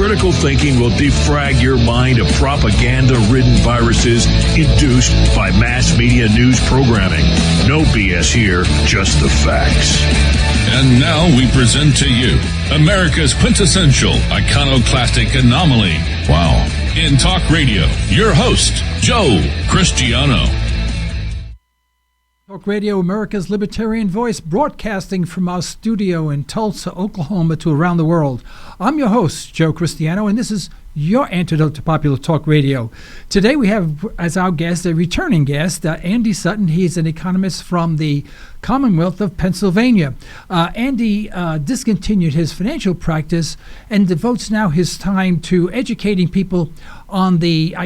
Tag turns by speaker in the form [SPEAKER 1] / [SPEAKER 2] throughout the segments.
[SPEAKER 1] critical thinking will defrag your mind of propaganda-ridden viruses induced by mass media news programming. No BS here, just the facts.
[SPEAKER 2] And now we present to you America's quintessential iconoclastic anomaly. Wow. In talk radio, your host, Joe Cristiano.
[SPEAKER 3] Talk Radio, America's libertarian voice, broadcasting from our studio in Tulsa, Oklahoma, to around the world. I'm your host, Joe Cristiano, and this is your antidote to popular talk radio. Today we have as our guest, a returning guest, Andy Sutton. He's an economist from the Commonwealth of Pennsylvania. Andy discontinued his financial practice and devotes now his time to educating people on the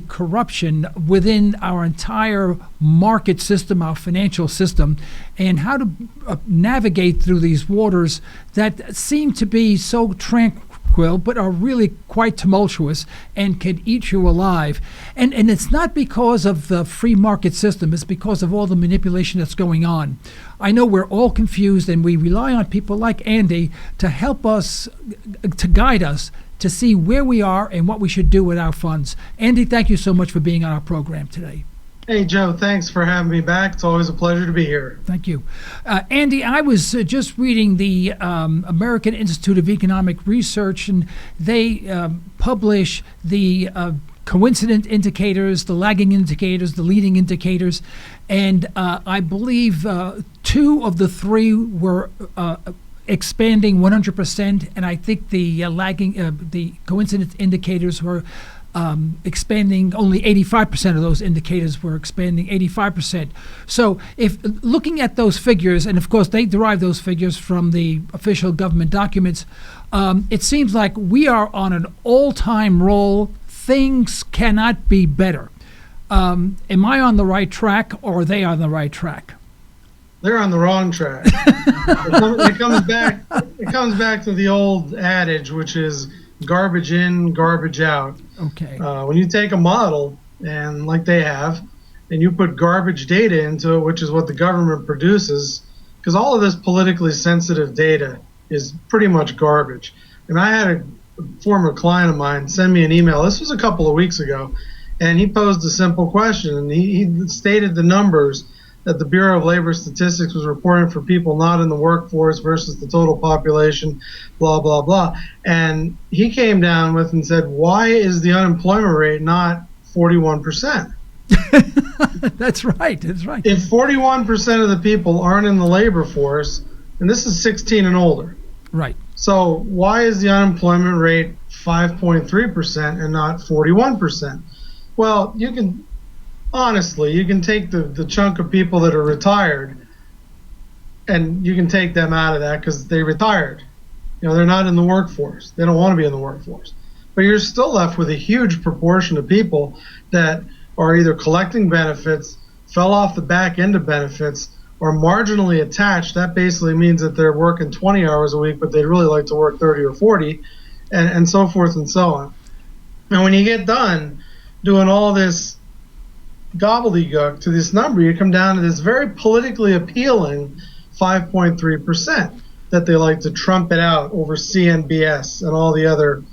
[SPEAKER 3] corruption within our entire market system, our financial system, and how to navigate through these waters that seem to be so tranquil but are really quite tumultuous and can eat you alive. And it's not because of the free market system, it's because of all the manipulation that's going on. I know we're all confused, and we rely on people like Andy to help us, to guide us, to see where we are and what we should do with our funds. Andy, thank you so much for being on our program today.
[SPEAKER 4] Hey, Joe, thanks for having me back. It's always a pleasure to be here.
[SPEAKER 3] Thank you. Andy, I was just reading the American Institute of Economic Research, and they publish the coincident indicators, the lagging indicators, the leading indicators, and I believe two of the three were expanding 100%, and I think the the coincident indicators were expanding. Only 85% of those indicators were expanding 85%. So if looking at those figures, and of course they derive those figures from the official government documents, it seems like we are on an all-time roll. Things cannot be better. Am I on the right track, or are they on the right track?
[SPEAKER 4] They're on the wrong track. It comes back to the old adage, which is garbage in, garbage out.
[SPEAKER 3] Okay.
[SPEAKER 4] When you take a model, and like they have, and you put garbage data into it, which is what the government produces, because all of this politically sensitive data is pretty much garbage. And I had a former client of mine send me an email. This was a couple of weeks ago, and he posed a simple question, and he stated the numbers that the Bureau of Labor Statistics was reporting for people not in the workforce versus the total population, blah, blah, blah. And he came down with and said, why is the unemployment rate not 41%?
[SPEAKER 3] That's right. That's right.
[SPEAKER 4] If 41% of the people aren't in the labor force, and this is 16 and older.
[SPEAKER 3] Right.
[SPEAKER 4] So why is the unemployment rate 5.3% and not 41%? Well, you can take the chunk of people that are retired, and you can take them out of that because they retired. You know, they're not in the workforce. They don't want to be in the workforce. But you're still left with a huge proportion of people that are either collecting benefits, fell off the back end of benefits, or marginally attached. That basically means that they're working 20 hours a week, but they'd really like to work 30 or 40, and so forth and so on. And when you get done doing all this gobbledygook to this number, you come down to this very politically appealing 5.3% that they like to trumpet out over CNBS and all the other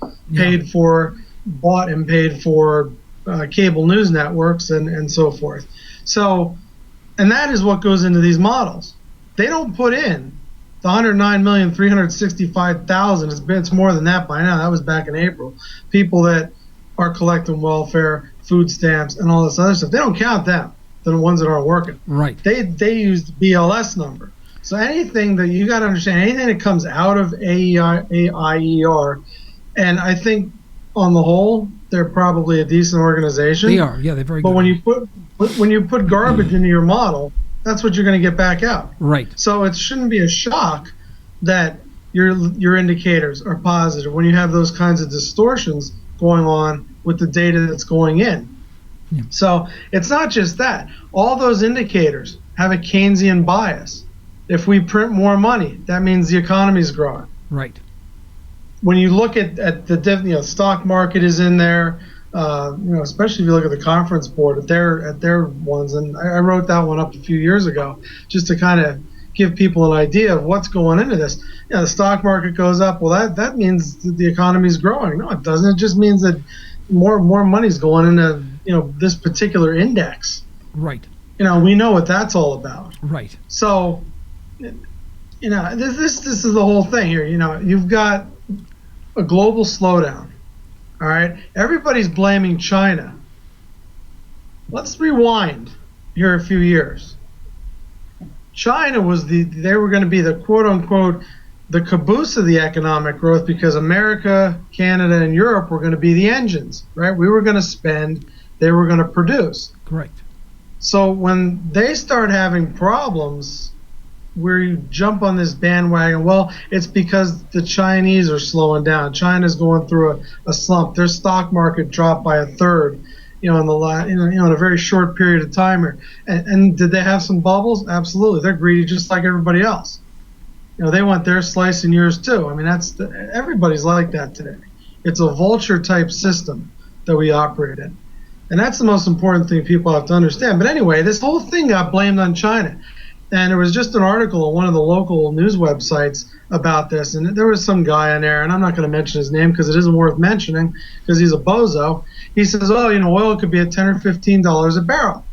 [SPEAKER 4] bought and paid for cable news networks and so forth. So, and that is what goes into these models. They don't put in the 109,365,000. It's more than that by now. That was back in April. People that are collecting welfare, food stamps, and all this other stuff. They don't count them, the ones that aren't working.
[SPEAKER 3] Right.
[SPEAKER 4] They use the BLS number. So anything that you got to understand, anything that comes out of AIER, and I think on the whole, they're probably a decent organization.
[SPEAKER 3] They are, yeah, they're very good.
[SPEAKER 4] But when you put garbage into your model, that's what you're going to get back out.
[SPEAKER 3] Right.
[SPEAKER 4] So it shouldn't be a shock that your indicators are positive when you have those kinds of distortions going on with the data that's going in. Yeah. So it's not just that. All those indicators have a Keynesian bias. If we print more money, that means the economy's growing.
[SPEAKER 3] Right.
[SPEAKER 4] When you look at the stock market is in there, especially if you look at the conference board at their ones, and I wrote that one up a few years ago just to kind of give people an idea of what's going into this. The stock market goes up. Well, that means that the economy is growing. No, it doesn't. It just means that more money's going into this particular index.
[SPEAKER 3] Right.
[SPEAKER 4] We know what that's all about.
[SPEAKER 3] Right.
[SPEAKER 4] So, this is the whole thing here. You've got a global slowdown. All right. Everybody's blaming China. Let's rewind here a few years. China was they were going to be the quote unquote the caboose of the economic growth, because America, Canada, and Europe were going to be the engines, right? We were going to spend, they were going to produce.
[SPEAKER 3] Correct.
[SPEAKER 4] So when they start having problems, where you jump on this bandwagon, well, it's because the Chinese are slowing down. China's going through a slump. Their stock market dropped by a third, in a very short period of time here. And did they have some bubbles? Absolutely. They're greedy just like everybody else. They want their slice and yours too. I mean, everybody's like that today. It's a vulture type system that we operate in. And that's the most important thing people have to understand. But anyway, this whole thing got blamed on China. And there was just an article on one of the local news websites about this. And there was some guy in there, and I'm not going to mention his name because it isn't worth mentioning because he's a bozo. He says, oil could be at $10 or $15 a barrel.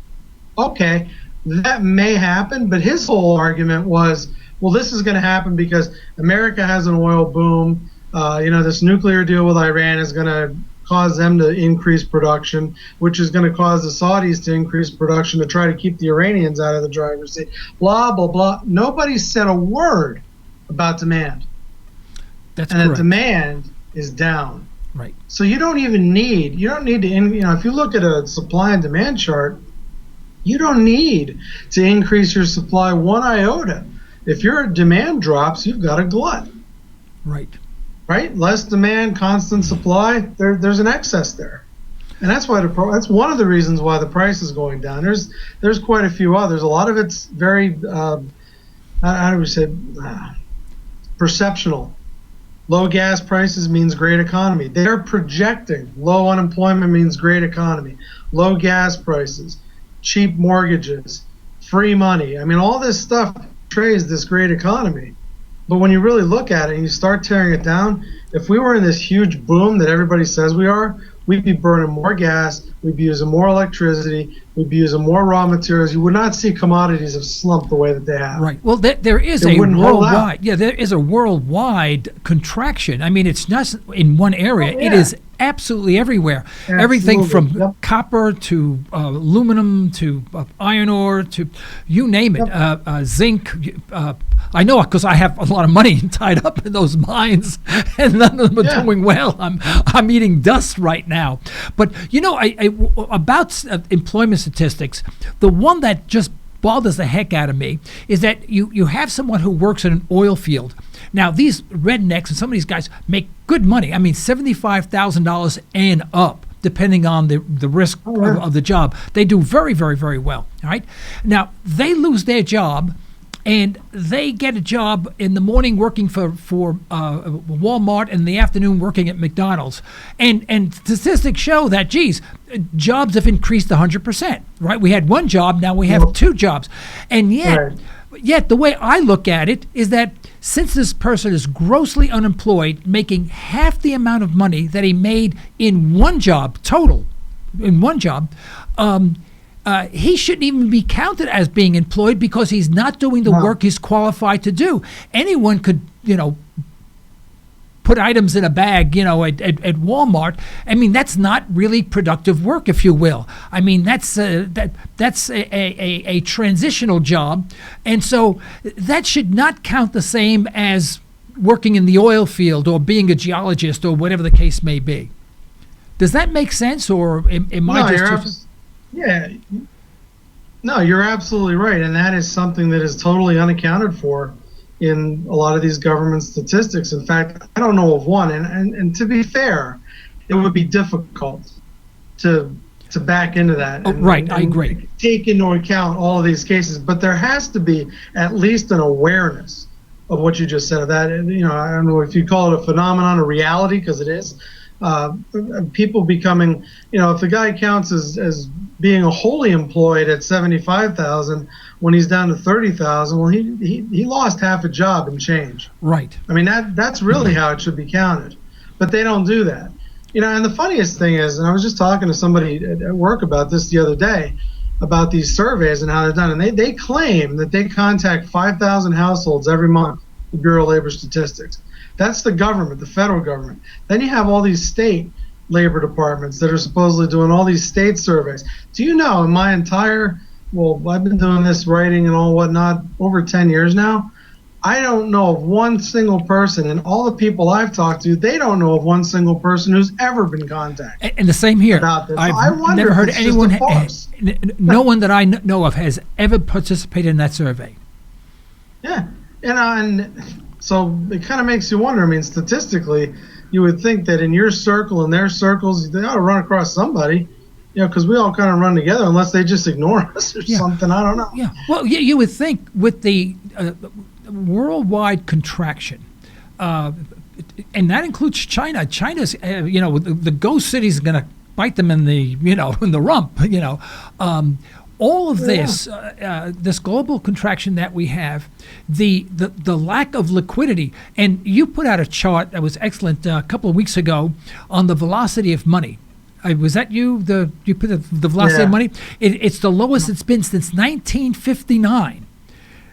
[SPEAKER 4] Okay, that may happen, but his whole argument was, well, this is going to happen because America has an oil boom. This nuclear deal with Iran is going to cause them to increase production, which is going to cause the Saudis to increase production to try to keep the Iranians out of the driver's seat. Blah, blah, blah. Nobody said a word about demand.
[SPEAKER 3] That's
[SPEAKER 4] correct. And the
[SPEAKER 3] demand
[SPEAKER 4] is down.
[SPEAKER 3] Right.
[SPEAKER 4] So you don't need to, if you look at a supply and demand chart, you don't need to increase your supply one iota. If your demand drops, you've got a glut.
[SPEAKER 3] Right.
[SPEAKER 4] Right? Less demand, constant supply, there's an excess there. And that's why that's one of the reasons why the price is going down. There's quite a few others. A lot of it's very, how do we say, perceptional. Low gas prices means great economy. They're projecting low unemployment means great economy. Low gas prices, cheap mortgages, free money. I mean, all this stuff portrays this great economy. But when you really look at it and you start tearing it down, if we were in this huge boom that everybody says we are, we'd be burning more gas, we'd be using more electricity, we'd be using more raw materials. You would not see commodities have slumped the way that they have.
[SPEAKER 3] Right. Well, there is a worldwide, there is a worldwide contraction. I mean, it's not in one area. It is absolutely everywhere. Absolutely. Everything from copper to aluminum to iron ore to you name it, zinc. I know because I have a lot of money tied up in those mines, and none of them are doing well. I'm eating dust right now. But about employment statistics, the one that just bothers the heck out of me is that you have someone who works in an oil field. Now, these rednecks and some of these guys make good money. I mean, $75,000 and up, depending on the risk of the job. They do very, very, very well. All right. Now, they lose their job, and they get a job in the morning working for Walmart and in the afternoon working at McDonald's. And statistics show that, jobs have increased 100%, right? We had one job, now we have two jobs. And yet the way I look at it is that since this person is grossly unemployed, making half the amount of money that he made in one job, he shouldn't even be counted as being employed because he's not doing the work he's qualified to do. Anyone could, put items in a bag, at Walmart. I mean, that's not really productive work, if you will. I mean, that's a transitional job. And so that should not count the same as working in the oil field or being a geologist or whatever the case may be. Does that make sense, or am I just...
[SPEAKER 4] No, you're absolutely right. And that is something that is totally unaccounted for in a lot of these government statistics. In fact, I don't know of one. And to be fair, it would be difficult to back into that.
[SPEAKER 3] I agree.
[SPEAKER 4] Take into account all of these cases. But there has to be at least an awareness of what you just said. That, I don't know if you call it a phenomenon, a reality, because it is. people becoming, if the guy counts as being a wholly employed at 75,000 when he's down to 30,000, well, he lost half a job and change.
[SPEAKER 3] Right.
[SPEAKER 4] I mean, that's really how it should be counted, but they don't do that. And the funniest thing is, and I was just talking to somebody at work about this the other day, about these surveys and how they're done, and they claim that they contact 5,000 households every month, the Bureau of Labor Statistics. That's the government, the federal government. Then you have all these state labor departments that are supposedly doing all these state surveys. Do you know, in my entire, I've been doing this writing and all whatnot over 10 years now, I don't know of one single person, and all the people I've talked to, they don't know of one single person who's ever been contacted.
[SPEAKER 3] And the same here.
[SPEAKER 4] About this.
[SPEAKER 3] I've never heard anyone, no one that I know of has ever participated in that survey.
[SPEAKER 4] Yeah, and so it kind of makes you wonder. I mean, statistically, you would think that in your circle and their circles, they ought to run across somebody, because we all kind of run together unless they just ignore us or something. I don't know.
[SPEAKER 3] Yeah. Well, you would think with the worldwide contraction, and that includes China. China's, the ghost city's going to bite them in the, in the rump. All of this, this global contraction that we have, the lack of liquidity, and you put out a chart that was excellent a couple of weeks ago on the velocity of money. Was that you? You put the velocity of money? It's the lowest it's been since 1959.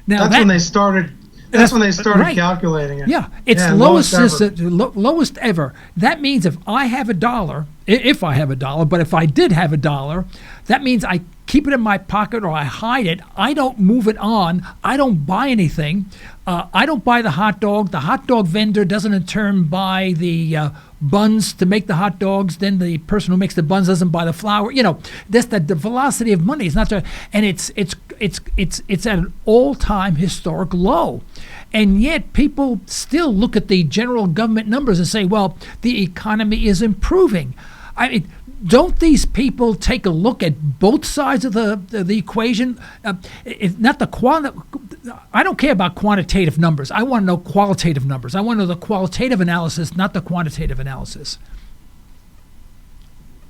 [SPEAKER 3] Now
[SPEAKER 4] that's when they started. That's when they started calculating it.
[SPEAKER 3] Yeah, it's lowest ever. That means if I have a dollar, but if I did have a dollar, that means I keep it in my pocket or I hide it. I don't move it on. I don't buy anything. I don't buy the hot dog. The hot dog vendor doesn't in turn buy the buns to make the hot dogs. Then the person who makes the buns doesn't buy the flour. That's the velocity of money is not there, and it's at an all-time historic low. And yet people still look at the general government numbers and say, well, the economy is improving. I mean, don't these people take a look at both sides of the equation? I don't care about quantitative numbers. I want to know qualitative numbers. I want to know the qualitative analysis, not the quantitative analysis.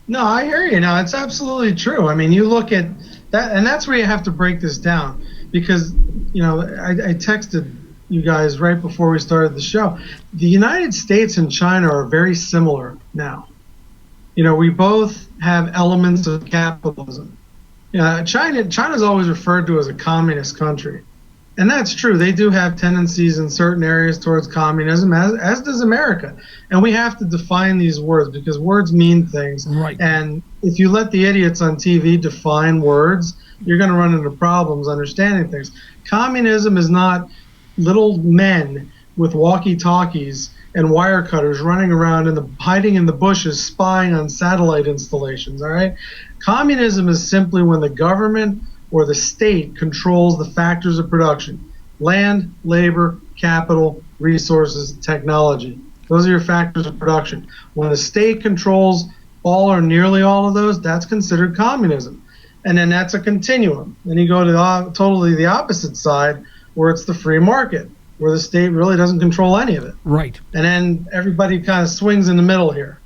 [SPEAKER 4] No, I hear you. Now, it's absolutely true. I mean, you look at that, and that's where you have to break this down, because, I texted you guys right before we started the show. The United States and China are very similar now. We both have elements of capitalism. China's always referred to as a communist country. And that's true. They do have tendencies in certain areas towards communism, as does America. And we have to define these words, because words mean things.
[SPEAKER 3] Right.
[SPEAKER 4] And if you let the idiots on TV define words, you're going to run into problems understanding things. Communism is not little men with walkie-talkies and wire cutters running around hiding in the bushes spying on satellite installations, all right? Communism is simply when the government or the state controls the factors of production: land, labor, capital, resources, technology. Those are your factors of production. When the state controls all or nearly all of those, that's considered communism. And then that's a continuum. Then you go to totally the opposite side, where it's the free market, where the state really doesn't control any of it.
[SPEAKER 3] Right.
[SPEAKER 4] And then everybody kind of swings in the middle here.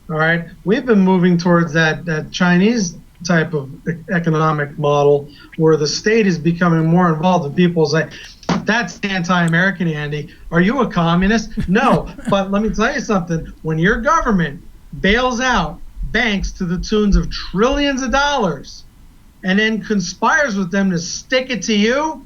[SPEAKER 4] All right. We've been moving towards that Chinese type of economic model, where the state is becoming more involved, and people say, that's anti-American, Andy. Are you a communist? No. But let me tell you something. When your government bails out banks to the tunes of trillions of dollars and then conspires with them to stick it to you,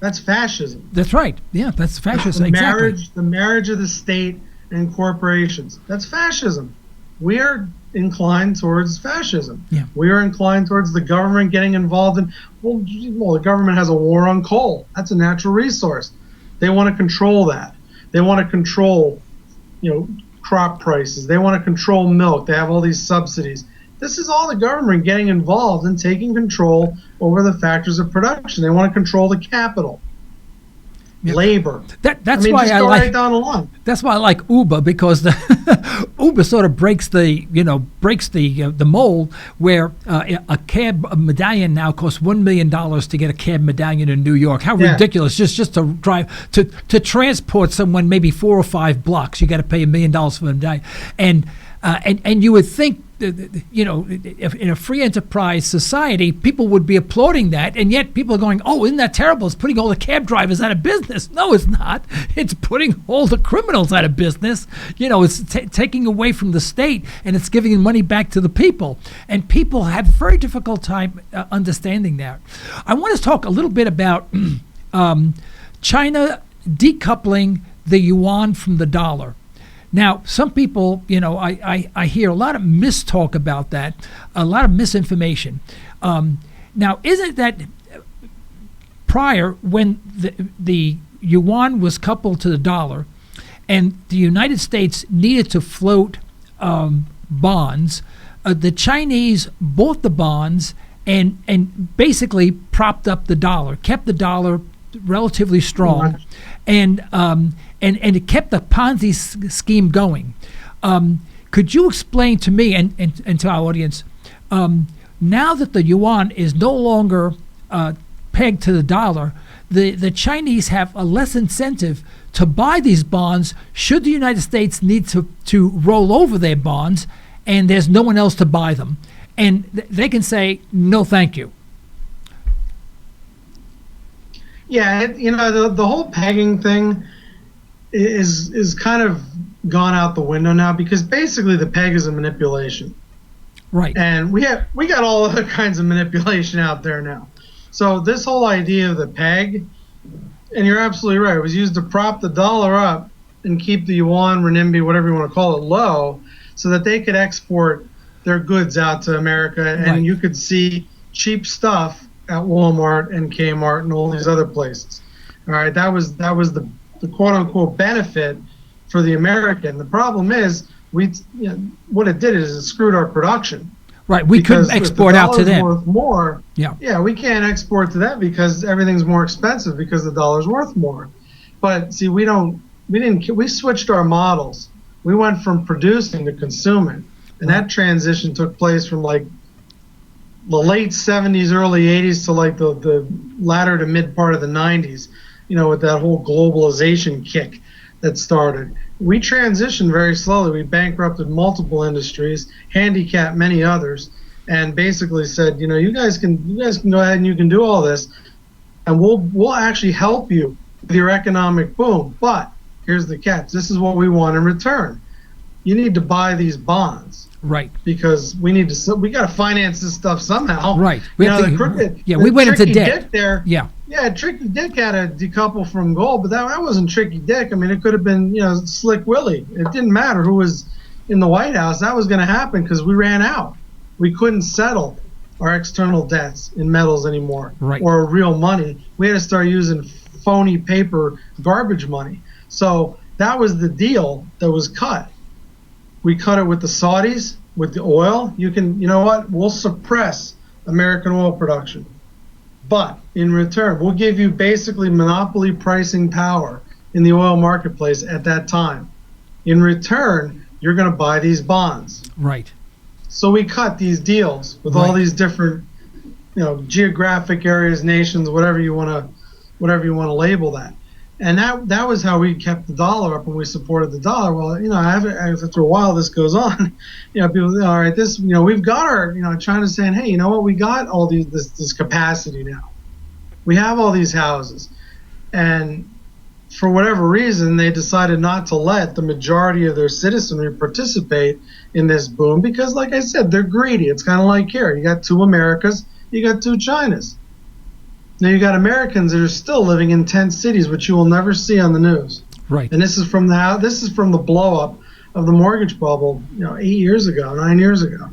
[SPEAKER 4] that's fascism.
[SPEAKER 3] That's right. Yeah, that's fascism. Exactly.
[SPEAKER 4] The marriage of the state and corporations. That's fascism. We are inclined towards fascism.
[SPEAKER 3] Yeah.
[SPEAKER 4] We are inclined towards the government getting involved in, well, the government has a war on coal. That's a natural resource. They want to control that. They want to control, crop prices. They want to control milk. They have all these subsidies. This is all the government getting involved and taking control over the factors of production. They want to control the capital. labor.
[SPEAKER 3] That's
[SPEAKER 4] I mean,
[SPEAKER 3] why
[SPEAKER 4] just
[SPEAKER 3] I
[SPEAKER 4] go
[SPEAKER 3] like
[SPEAKER 4] right down the line.
[SPEAKER 3] That's why I like Uber, because the Uber sort of breaks the mold, where a cab medallion now costs $1 million to get a cab medallion in New York. How ridiculous! Just to drive to transport someone maybe 4 or 5 blocks, you got to pay $1 million for a medallion, and you would think, if in a free enterprise society, people would be applauding that, and yet people are going, "Oh, isn't that terrible? It's putting all the cab drivers out of business." No, it's not. It's putting all the criminals out of business. It's taking away from the state, and it's giving money back to the people. And people have a very difficult time understanding that. I want to talk a little bit about China decoupling the yuan from the dollar. Now, some people, I hear a lot of mistalk about that, a lot of misinformation. Now, isn't that prior, when the yuan was coupled to the dollar and the United States needed to float bonds, the Chinese bought the bonds and basically propped up the dollar, kept the dollar relatively strong, and it kept the Ponzi scheme going. Could you explain to me and to our audience, now that the yuan is no longer pegged to the dollar, the Chinese have a less incentive to buy these bonds should the United States need to roll over their bonds and there's no one else to buy them, and they can say no thank you.
[SPEAKER 4] Yeah, the whole pegging thing is kind of gone out the window now, because basically the peg is a manipulation.
[SPEAKER 3] Right.
[SPEAKER 4] And we got all other kinds of manipulation out there now. So this whole idea of the peg, and you're absolutely right, it was used to prop the dollar up and keep the yuan, renminbi, whatever you want to call it, low, so that they could export their goods out to America, and you could see cheap stuff at Walmart and Kmart and all these other places. All right, that was the quote unquote benefit for the American. The problem is what it did is it screwed our production.
[SPEAKER 3] Right, we couldn't export out to them.
[SPEAKER 4] Worth more. Yeah, we can't export to them because everything's more expensive because the dollar's worth more. But see, we switched our models. We went from producing to consuming, and that transition took place from like the late 70s, early 80s to like the latter to mid part of the 90s, with that whole globalization kick that started. We transitioned very slowly. We bankrupted multiple industries, handicapped many others, and basically said, you guys can go ahead and you can do all this, and we'll actually help you with your economic boom. But here's the catch. This is what we want in return. You need to buy these bonds. Right. Because we got to finance this stuff somehow.
[SPEAKER 3] Right.
[SPEAKER 4] We went into debt. Tricky Dick had to decouple from gold, but that wasn't Tricky Dick. I mean, it could have been, Slick Willie. It didn't matter who was in the White House. That was going to happen because we ran out. We couldn't settle our external debts in metals anymore, or real money. We had to start using phony paper garbage money. So that was the deal that was cut. We cut it with the Saudis, with the oil. We'll suppress American oil production. But in return, we'll give you basically monopoly pricing power in the oil marketplace at that time. In return, you're going to buy these bonds.
[SPEAKER 3] Right.
[SPEAKER 4] So we cut these deals with all these different, geographic areas, nations, whatever you want to label that. And that was how we kept the dollar up, and we supported the dollar. Well, after a while, this goes on. People say, all right, this, we've got our, China's saying, hey, you know what? We got all this capacity now. We have all these houses, and for whatever reason, they decided not to let the majority of their citizenry participate in this boom because, like I said, they're greedy. It's kind of like here. You got 2 Americas, you got 2 Chinas. Now you got Americans that are still living in tent cities, which you will never see on the news.
[SPEAKER 3] Right.
[SPEAKER 4] And this is from the blow up of the mortgage bubble, 8 years ago, 9 years ago.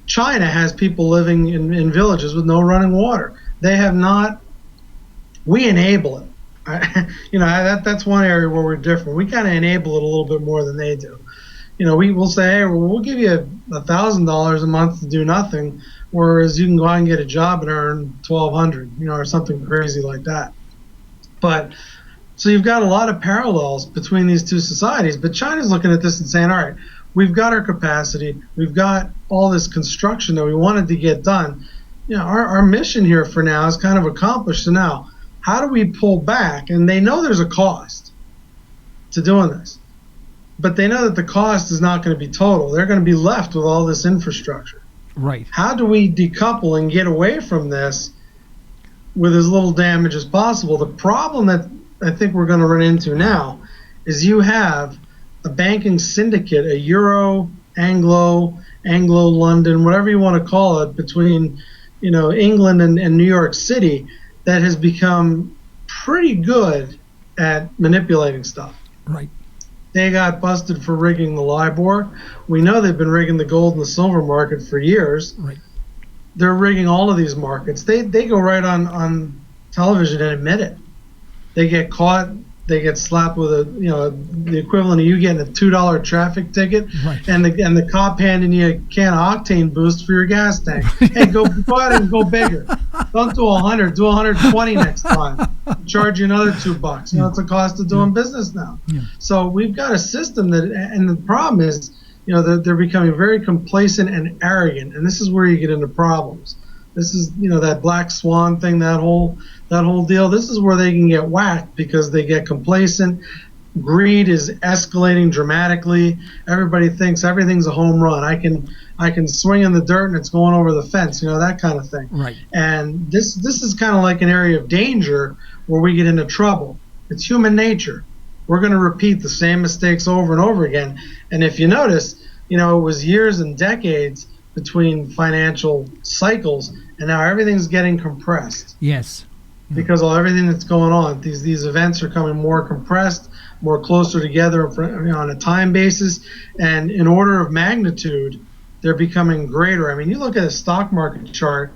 [SPEAKER 4] China has people living in villages with no running water. They have not. We enable it. That's one area where we're different. We kind of enable it a little bit more than they do. We will say, hey, we'll give you $1,000 a month to do nothing, whereas you can go out and get a job and earn $1,200, or something crazy like that. But so you've got a lot of parallels between these two societies. But China's looking at this and saying, all right, we've got our capacity. We've got all this construction that we wanted to get done. Our mission here for now is kind of accomplished. So now, how do we pull back? And they know there's a cost to doing this. But they know that the cost is not going to be total. They're going to be left with all this infrastructure.
[SPEAKER 3] Right.
[SPEAKER 4] How do we decouple and get away from this with as little damage as possible? The problem that I think we're going to run into now is you have a banking syndicate, a Euro, Anglo, London, whatever you want to call it, between England and New York City, that has become pretty good at manipulating stuff.
[SPEAKER 3] Right.
[SPEAKER 4] They got busted for rigging the LIBOR. We know they've been rigging the gold and the silver market for years.
[SPEAKER 3] Right.
[SPEAKER 4] They're rigging all of these markets. They go right on television and admit it. They get caught. They get slapped with the equivalent of you getting a $2 traffic ticket,
[SPEAKER 3] right.
[SPEAKER 4] and the cop handing you a can of octane boost for your gas tank. Hey, go ahead and go bigger. Don't do 100, do 120 next time. Charge you another $2. It's a cost of doing business now.
[SPEAKER 3] Yeah.
[SPEAKER 4] So we've got a system and the problem is, they're becoming very complacent and arrogant, and this is where you get into problems. This is, that black swan thing, that whole deal. This is where they can get whacked because they get complacent. Greed is escalating dramatically. Everybody thinks everything's a home run. I can swing in the dirt and it's going over the fence, that kind of thing.
[SPEAKER 3] Right.
[SPEAKER 4] And this is kind of like an area of danger where we get into trouble. It's human nature. We're going to repeat the same mistakes over and over again. And if you notice, it was years and decades between financial cycles, and now everything's getting compressed.
[SPEAKER 3] Yes.
[SPEAKER 4] Because of everything that's going on, these events are coming more compressed, more closer together on a time basis, and in order of magnitude, they're becoming greater. I mean, you look at a stock market chart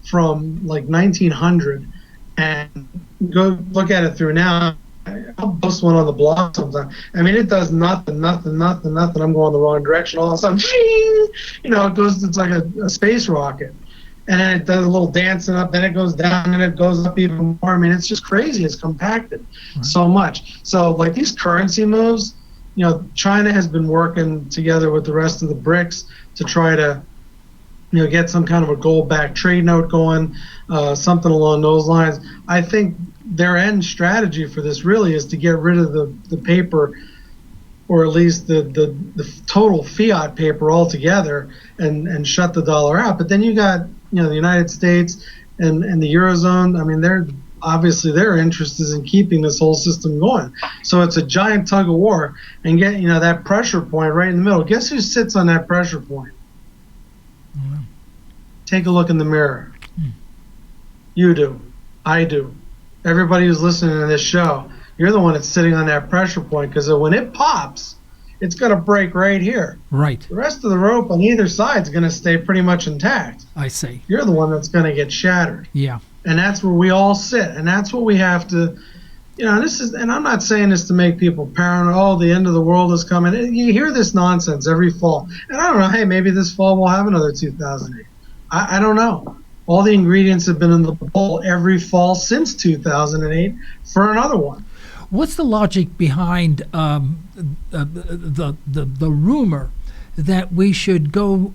[SPEAKER 4] from like 1900 and go look at it through now. I'll post one on the blog sometime. I mean, it does nothing. I'm going the wrong direction. All of a sudden, it goes, it's like a space rocket. And then it does a little dancing up, then it goes down, and it goes up even more. I mean, it's just crazy. It's compacted so much. So, like these currency moves, China has been working together with the rest of the BRICS to try to, get some kind of a gold-backed trade note going, something along those lines. I think their end strategy for this really is to get rid of the paper, or at least the total fiat paper altogether, and shut the dollar out. But then you got the United States and the Eurozone. I mean, their interest is in keeping this whole system going. So it's a giant tug of war, and get that pressure point right in the middle. Guess who sits on that pressure point?
[SPEAKER 3] Mm-hmm.
[SPEAKER 4] Take a look in the mirror. You do. I do. Everybody who's listening to this show, you're the one that's sitting on that pressure point, because when it pops, it's going to break right here.
[SPEAKER 3] Right.
[SPEAKER 4] The rest of the rope on either side is going to stay pretty much intact.
[SPEAKER 3] I see.
[SPEAKER 4] You're the one that's going to get shattered.
[SPEAKER 3] Yeah.
[SPEAKER 4] And that's where we all sit, and that's what we have to, and I'm not saying this to make people paranoid. Oh, the end of the world is coming. You hear this nonsense every fall, and I don't know. Hey, maybe this fall we'll have another 2008. I don't know. All the ingredients have been in the bowl every fall since 2008 for another one.
[SPEAKER 3] What's the logic behind the rumor that we should go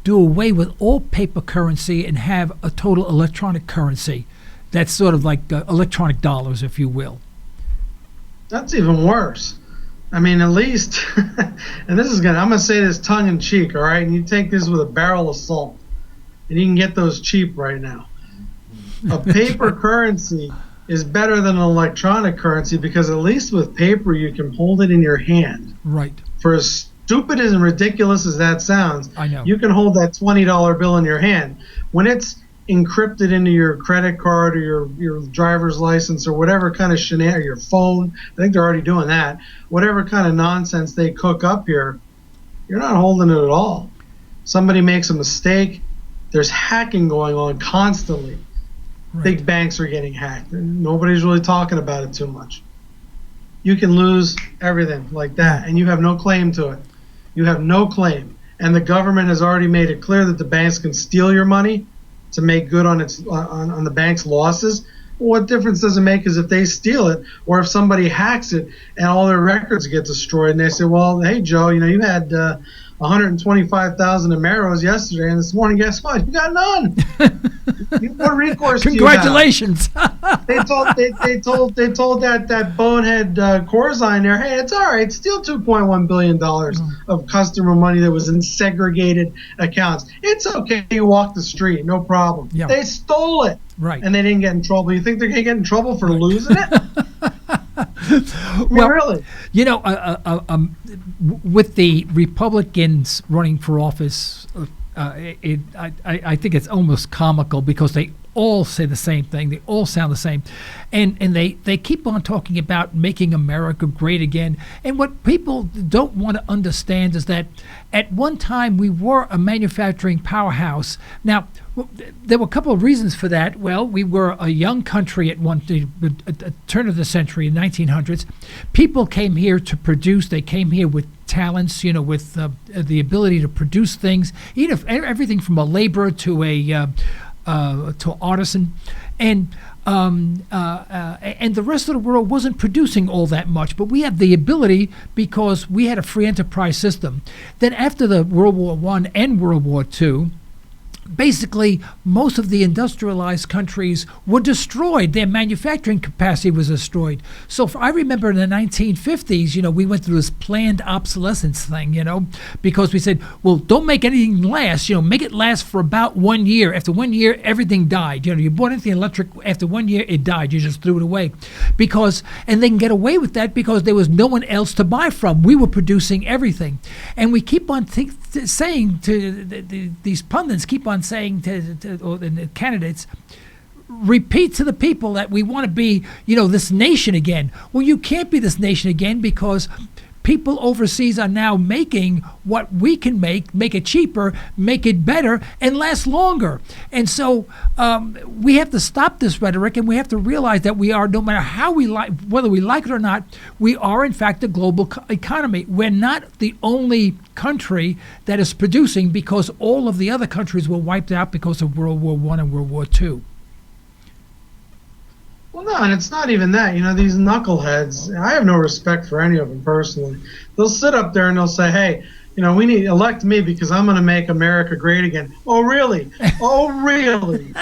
[SPEAKER 3] do away with all paper currency and have a total electronic currency? That's sort of like electronic dollars, if you will.
[SPEAKER 4] That's even worse. I mean, at least, and I'm going to say this tongue in cheek, all right? And you take this with a barrel of salt, and you can get those cheap right now. A paper currency is better than an electronic currency, because at least with paper you can hold it in your hand.
[SPEAKER 3] Right.
[SPEAKER 4] For as stupid and ridiculous as that sounds,
[SPEAKER 3] I know.
[SPEAKER 4] You can hold that $20 bill in your hand. When it's encrypted into your credit card or your driver's license or whatever kind of or your phone, I think they're already doing that, whatever kind of nonsense they cook up here, you're not holding it at all. Somebody makes a mistake, there's hacking going on constantly. Right. Big banks are getting hacked, and nobody's really talking about it too much. You can lose everything like that, and you have no claim to it. You have no claim. And the government has already made it clear that the banks can steal your money to make good on the bank's losses. What difference does it make is if they steal it or if somebody hacks it and all their records get destroyed and they say, well, hey, Joe, you had 125,000 Amaros yesterday, and this morning, guess what? You got none. What recourse do you have?
[SPEAKER 3] Congratulations.
[SPEAKER 4] They told that bonehead Corzine there, hey, it's all right. Steal $2.1 billion of customer money that was in segregated accounts. It's okay. You walk the street, no problem.
[SPEAKER 3] Yeah.
[SPEAKER 4] They stole it,
[SPEAKER 3] right?
[SPEAKER 4] And they didn't get in trouble. You think they're going to get in trouble for losing it?
[SPEAKER 3] Well,
[SPEAKER 4] really?
[SPEAKER 3] With the Republicans running for office, I think it's almost comical because they all say the same thing. They all sound the same. And they keep on talking about making America great again. And what people don't want to understand is that at one time we were a manufacturing powerhouse. Now, there were a couple of reasons for that. Well, we were a young country at the turn of the century, 1900s. People came here to produce. They came here with talents, with the ability to produce things, everything from a laborer to to artisan, and the rest of the world wasn't producing all that much. But we had the ability because we had a free enterprise system. Then after the World War I and World War II, basically, most of the industrialized countries were destroyed. Their manufacturing capacity was destroyed. So I remember in the 1950s, we went through this planned obsolescence thing, because we said, well, don't make anything last, make it last for about 1 year. After 1 year, everything died. You bought anything electric, after 1 year, it died. You just threw it away. And they can get away with that because there was no one else to buy from. We were producing everything. And we keep on saying to these pundits, keep on saying to the candidates, repeat to the people that we want to be, this nation again. Well, you can't be this nation again because people overseas are now making what we can make it cheaper, make it better, and last longer. And so we have to stop this rhetoric, and we have to realize that we are, no matter how we like, whether we like it or not, we are in fact a global economy. We're not the only country that is producing because all of the other countries were wiped out because of World War I and World War II.
[SPEAKER 4] Well, no, and it's not even that. These knuckleheads, I have no respect for any of them personally. They'll sit up there and they'll say, hey, we need to elect me because I'm going to make America great again. Oh, really? Oh, really?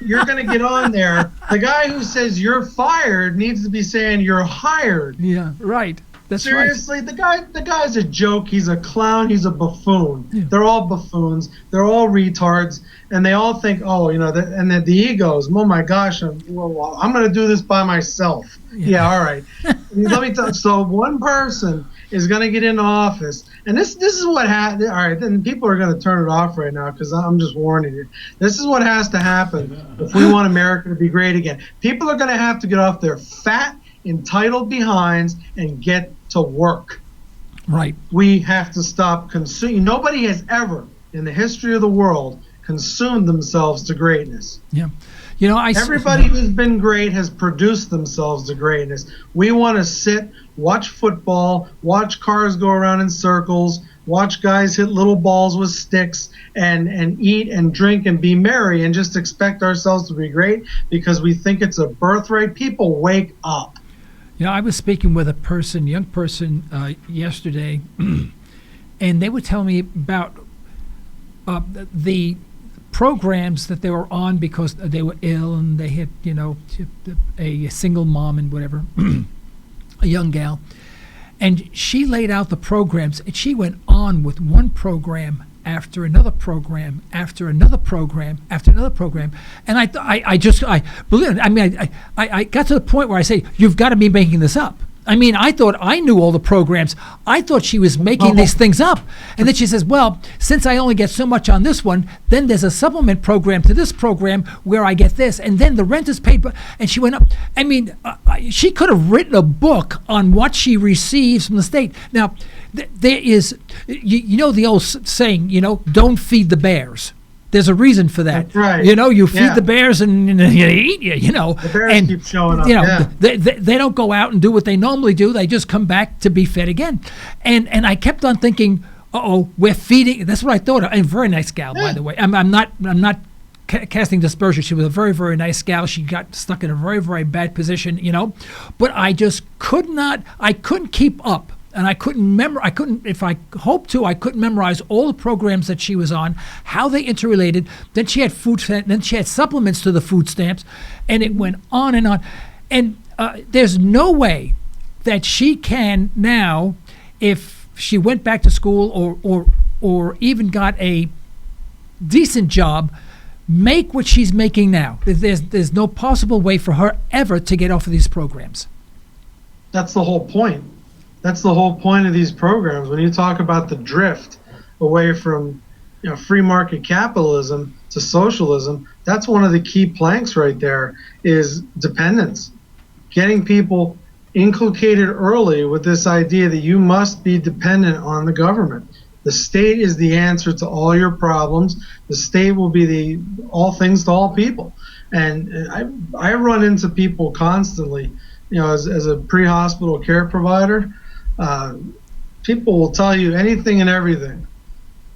[SPEAKER 4] You're going to get on there. The guy who says you're fired needs to be saying you're hired.
[SPEAKER 3] Yeah, right. That's
[SPEAKER 4] Seriously,
[SPEAKER 3] right.
[SPEAKER 4] the guy's a joke. He's a clown. He's a buffoon.
[SPEAKER 3] Yeah.
[SPEAKER 4] They're all buffoons. They're all retards, and they all think, and the egos. Oh my gosh, I'm going to do this by myself. Yeah, all right. Let me tell you. So one person is going to get into office, and this is what happened. All right, then people are going to turn it off right now because I'm just warning you. This is what has to happen if we want America to be great again. People are going to have to get off their fat, entitled behinds and get to work.
[SPEAKER 3] Right.
[SPEAKER 4] We have to stop consuming. Nobody has ever in the history of the world consumed themselves to greatness.
[SPEAKER 3] Yeah.
[SPEAKER 4] Everybody who's been great has produced themselves to greatness. We want to sit, watch football, watch cars go around in circles, watch guys hit little balls with sticks, and eat and drink and be merry and just expect ourselves to be great because we think it's a birthright. People, wake up.
[SPEAKER 3] I was speaking with a young person yesterday, and they were telling me about the programs that they were on because they were ill and they had, a single mom and whatever, a young gal. And she laid out the programs, and she went on with one program after another program, after another program, after another program, and I believe it. I got to the point where I say, "You've got to be making this up." I thought I knew all the programs. I thought she was making these things up, and then she says, "Well, since I only get so much on this one, then there's a supplement program to this program where I get this, and then the rent is paid." And she went up. She could have written a book on what she receives from the state. Now, there is, the old saying, don't feed the bears. There's a reason for that.
[SPEAKER 4] That's right.
[SPEAKER 3] You feed the bears and they eat you,
[SPEAKER 4] The bears keep showing up.
[SPEAKER 3] They don't go out and do what they normally do. They just come back to be fed again. And I kept on thinking, we're feeding. That's what I thought. And very nice gal, by the way. I'm not casting dispersion. She was a very, very nice gal. She got stuck in a very, very bad position, But I just I couldn't keep up. And if I hoped to, I couldn't memorize all the programs that she was on, how they interrelated. Then she had then she had supplements to the food stamps, and it went on and on. And there's no way that she can now, if she went back to school or even got a decent job, make what she's making now. There's no possible way for her ever to get off of these programs.
[SPEAKER 4] That's the whole point. That's the whole point of these programs. When you talk about the drift away from free market capitalism to socialism, that's one of the key planks right there is dependence. Getting people inculcated early with this idea that you must be dependent on the government. The state is the answer to all your problems. The state will be the all things to all people. And I run into people constantly, as a pre-hospital care provider. People will tell you anything and everything,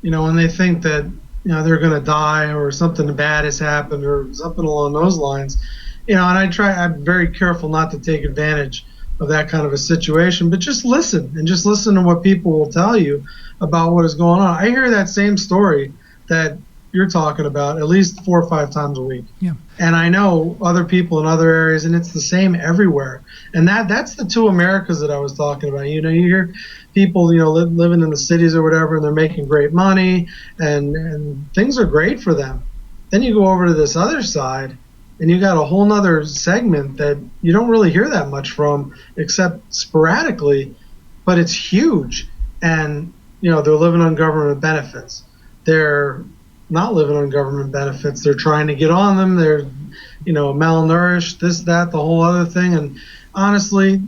[SPEAKER 4] when they think that, they're going to die or something bad has happened or something along those lines. And I'm very careful not to take advantage of that kind of a situation, but just listen to what people will tell you about what is going on. I hear that same story that you're talking about at least 4 or 5 times a week.
[SPEAKER 3] Yeah.
[SPEAKER 4] And I know other people in other areas, and it's the same everywhere. And that's the two Americas that I was talking about. You hear people, living in the cities or whatever, and they're making great money, and things are great for them. Then you go over to this other side, and you got a whole nother segment that you don't really hear that much from, except sporadically, but it's huge. And, they're living on government benefits. They're not living on government benefits. They're trying to get on them. They're, malnourished, this, that, the whole other thing. And honestly,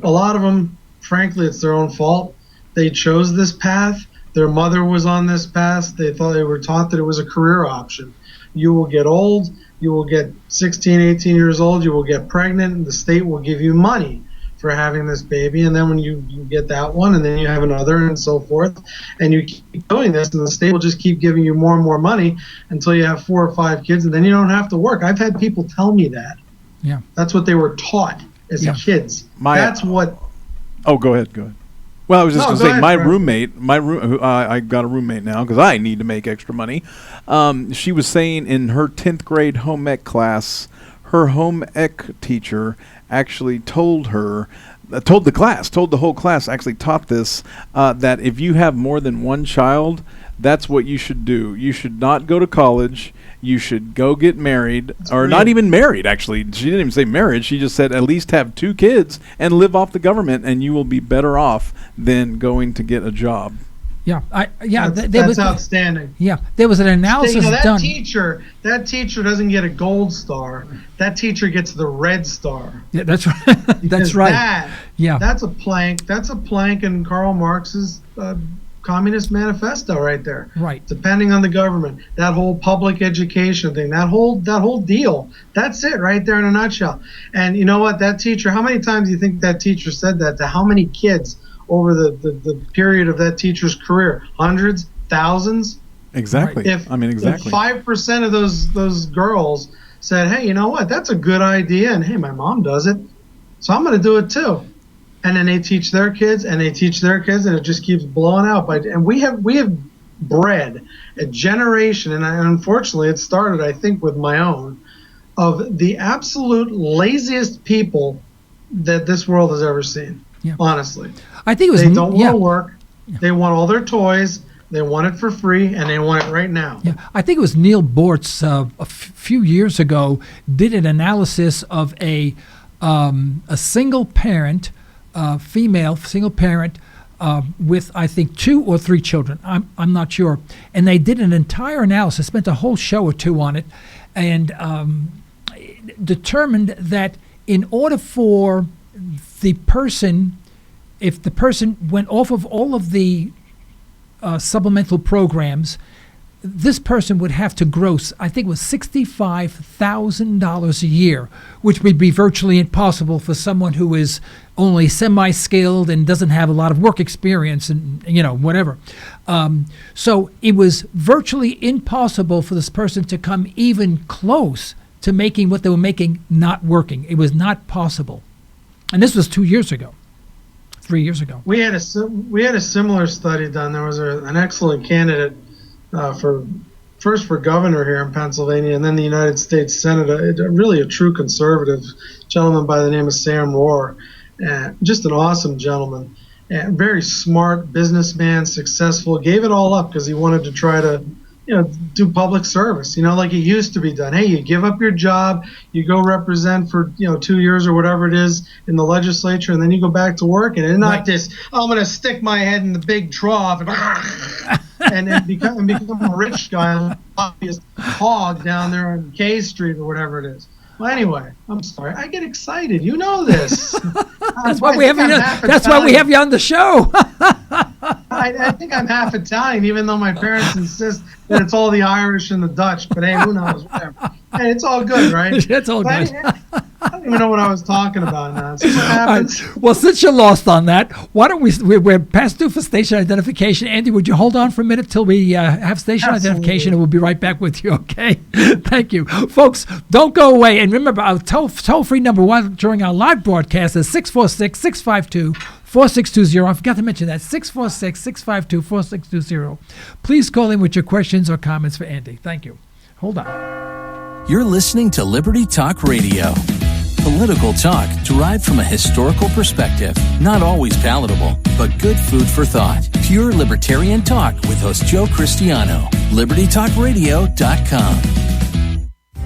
[SPEAKER 4] a lot of them, frankly, it's their own fault. They chose this path. Their mother was on this path. They were taught that it was a career option. You will get old. You will get 16, 18 years old. You will get pregnant, and the state will give you money for having this baby. And then when you get that one, and then you have another, and so forth, and you keep doing this, and the state will just keep giving you more and more money until you have 4 or 5 kids, and then you don't have to work. I've had people tell me that.
[SPEAKER 3] Yeah.
[SPEAKER 4] That's what they were taught as kids. That's what.
[SPEAKER 5] Oh, go ahead. Well, I was just going to say,
[SPEAKER 4] ahead,
[SPEAKER 5] I got a roommate now because I need to make extra money. She was saying in her 10th grade home ec class, her home ec teacher actually told the whole class, actually taught this, that if you have more than one child, that's what you should do. You should not go to college. You should go get married, not even married, actually. She didn't even say marriage. She just said at least have 2 kids and live off the government, and you will be better off than going to get a job.
[SPEAKER 3] Yeah,
[SPEAKER 4] that's outstanding.
[SPEAKER 3] Yeah, there was an analysis done.
[SPEAKER 4] That teacher doesn't get a gold star. That teacher gets the red star.
[SPEAKER 3] Yeah, that's right. That's right.
[SPEAKER 4] That's a plank. That's a plank in Karl Marx's Communist Manifesto right there.
[SPEAKER 3] Right.
[SPEAKER 4] Depending on the government, that whole public education thing, that whole deal. That's it right there in a nutshell. And you know what? That teacher. How many times do you think that teacher said that to how many kids over the period of that teacher's career? Hundreds, thousands?
[SPEAKER 5] Exactly. Exactly.
[SPEAKER 4] If 5% of those girls said, hey, you know what? That's a good idea, and hey, my mom does it, so I'm going to do it too. And then they teach their kids, and they teach their kids, and it just keeps blowing out. And we have bred a generation, and unfortunately it started, I think, with my own, of the absolute laziest people that this world has ever seen. Yeah. Honestly,
[SPEAKER 3] I think
[SPEAKER 4] they don't want to work. Yeah. They want all their toys. They want it for free, and they want it right now.
[SPEAKER 3] Yeah, I think it was Neil Bortz a few years ago did an analysis of a single parent, female single parent with I think 2 or 3 children. I'm not sure, and they did an entire analysis, spent a whole show or 2 on it, and determined that in order for the person, if the person went off of all of the supplemental programs, this person would have to gross, I think it was $65,000 a year, which would be virtually impossible for someone who is only semi-skilled and doesn't have a lot of work experience and, whatever. So it was virtually impossible for this person to come even close to making what they were making not working. It was not possible. And this was 2 years ago. 3 years ago.
[SPEAKER 4] We had a similar study done. There was an excellent candidate for governor here in Pennsylvania, and then the United States Senate. Really a true conservative gentleman by the name of Sam Rohr, just an awesome gentleman, and very smart businessman, successful. Gave it all up because he wanted to try to do public service, like it used to be done. Hey, you give up your job, you go represent for, 2 years or whatever it is in the legislature, and then you go back to work. And not this, I'm going to stick my head in the big trough and become a rich guy, obvious hog down there on K Street or whatever it is. Well, anyway, I'm sorry. I get excited. You know this.
[SPEAKER 3] That's why we have you. That's why we have you on the show.
[SPEAKER 4] I think I'm half Italian, even though my parents insist that it's all the Irish and the Dutch. But hey, who knows? Whatever. Hey, it's all good, right?
[SPEAKER 3] It's all good.
[SPEAKER 4] I don't even know what I was talking about now. See what happens?
[SPEAKER 3] Well, since you're lost on that, why don't we're past due for station identification. Andy, would you hold on for a minute till we have station identification, and we'll be right back with you, okay? Thank you. Folks, don't go away. And remember, our toll-free number one during our live broadcast is 646-652-4620. I forgot to mention that, 646-652-4620. Please call in with your questions or comments for Andy. Thank you. Hold on.
[SPEAKER 6] You're listening to Liberty Talk Radio. Political talk derived from a historical perspective. Not always palatable, but good food for thought. Pure libertarian talk with host Joe Cristiano. LibertyTalkRadio.com.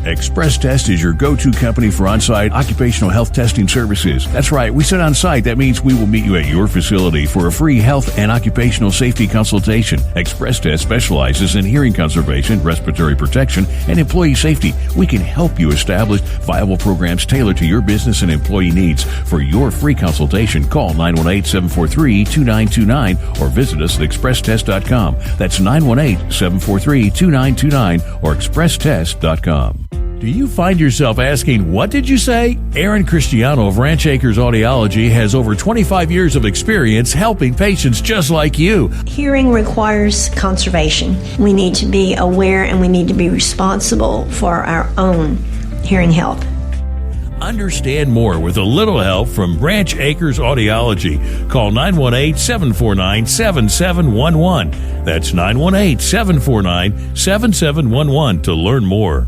[SPEAKER 1] Express Test is your go-to company for on-site occupational health testing services. That's right, we said on-site. That means we will meet you at your facility for a free health and occupational safety consultation. Express Test specializes in hearing conservation, respiratory protection, and employee safety. We can help you establish viable programs tailored to your business and employee needs. For your free consultation, call 918-743-2929 or visit us at expresstest.com. That's 918-743-2929 or expresstest.com. Do you find yourself asking, what did you say? Aaron Cristiano of Ranch Acres Audiology has over 25 years of experience helping patients just like you.
[SPEAKER 7] Hearing requires conservation. We need to be aware and we need to be responsible for our own hearing health.
[SPEAKER 1] Understand more with a little help from Branch Acres Audiology. Call 918-749-7711. That's 918-749-7711 to learn more.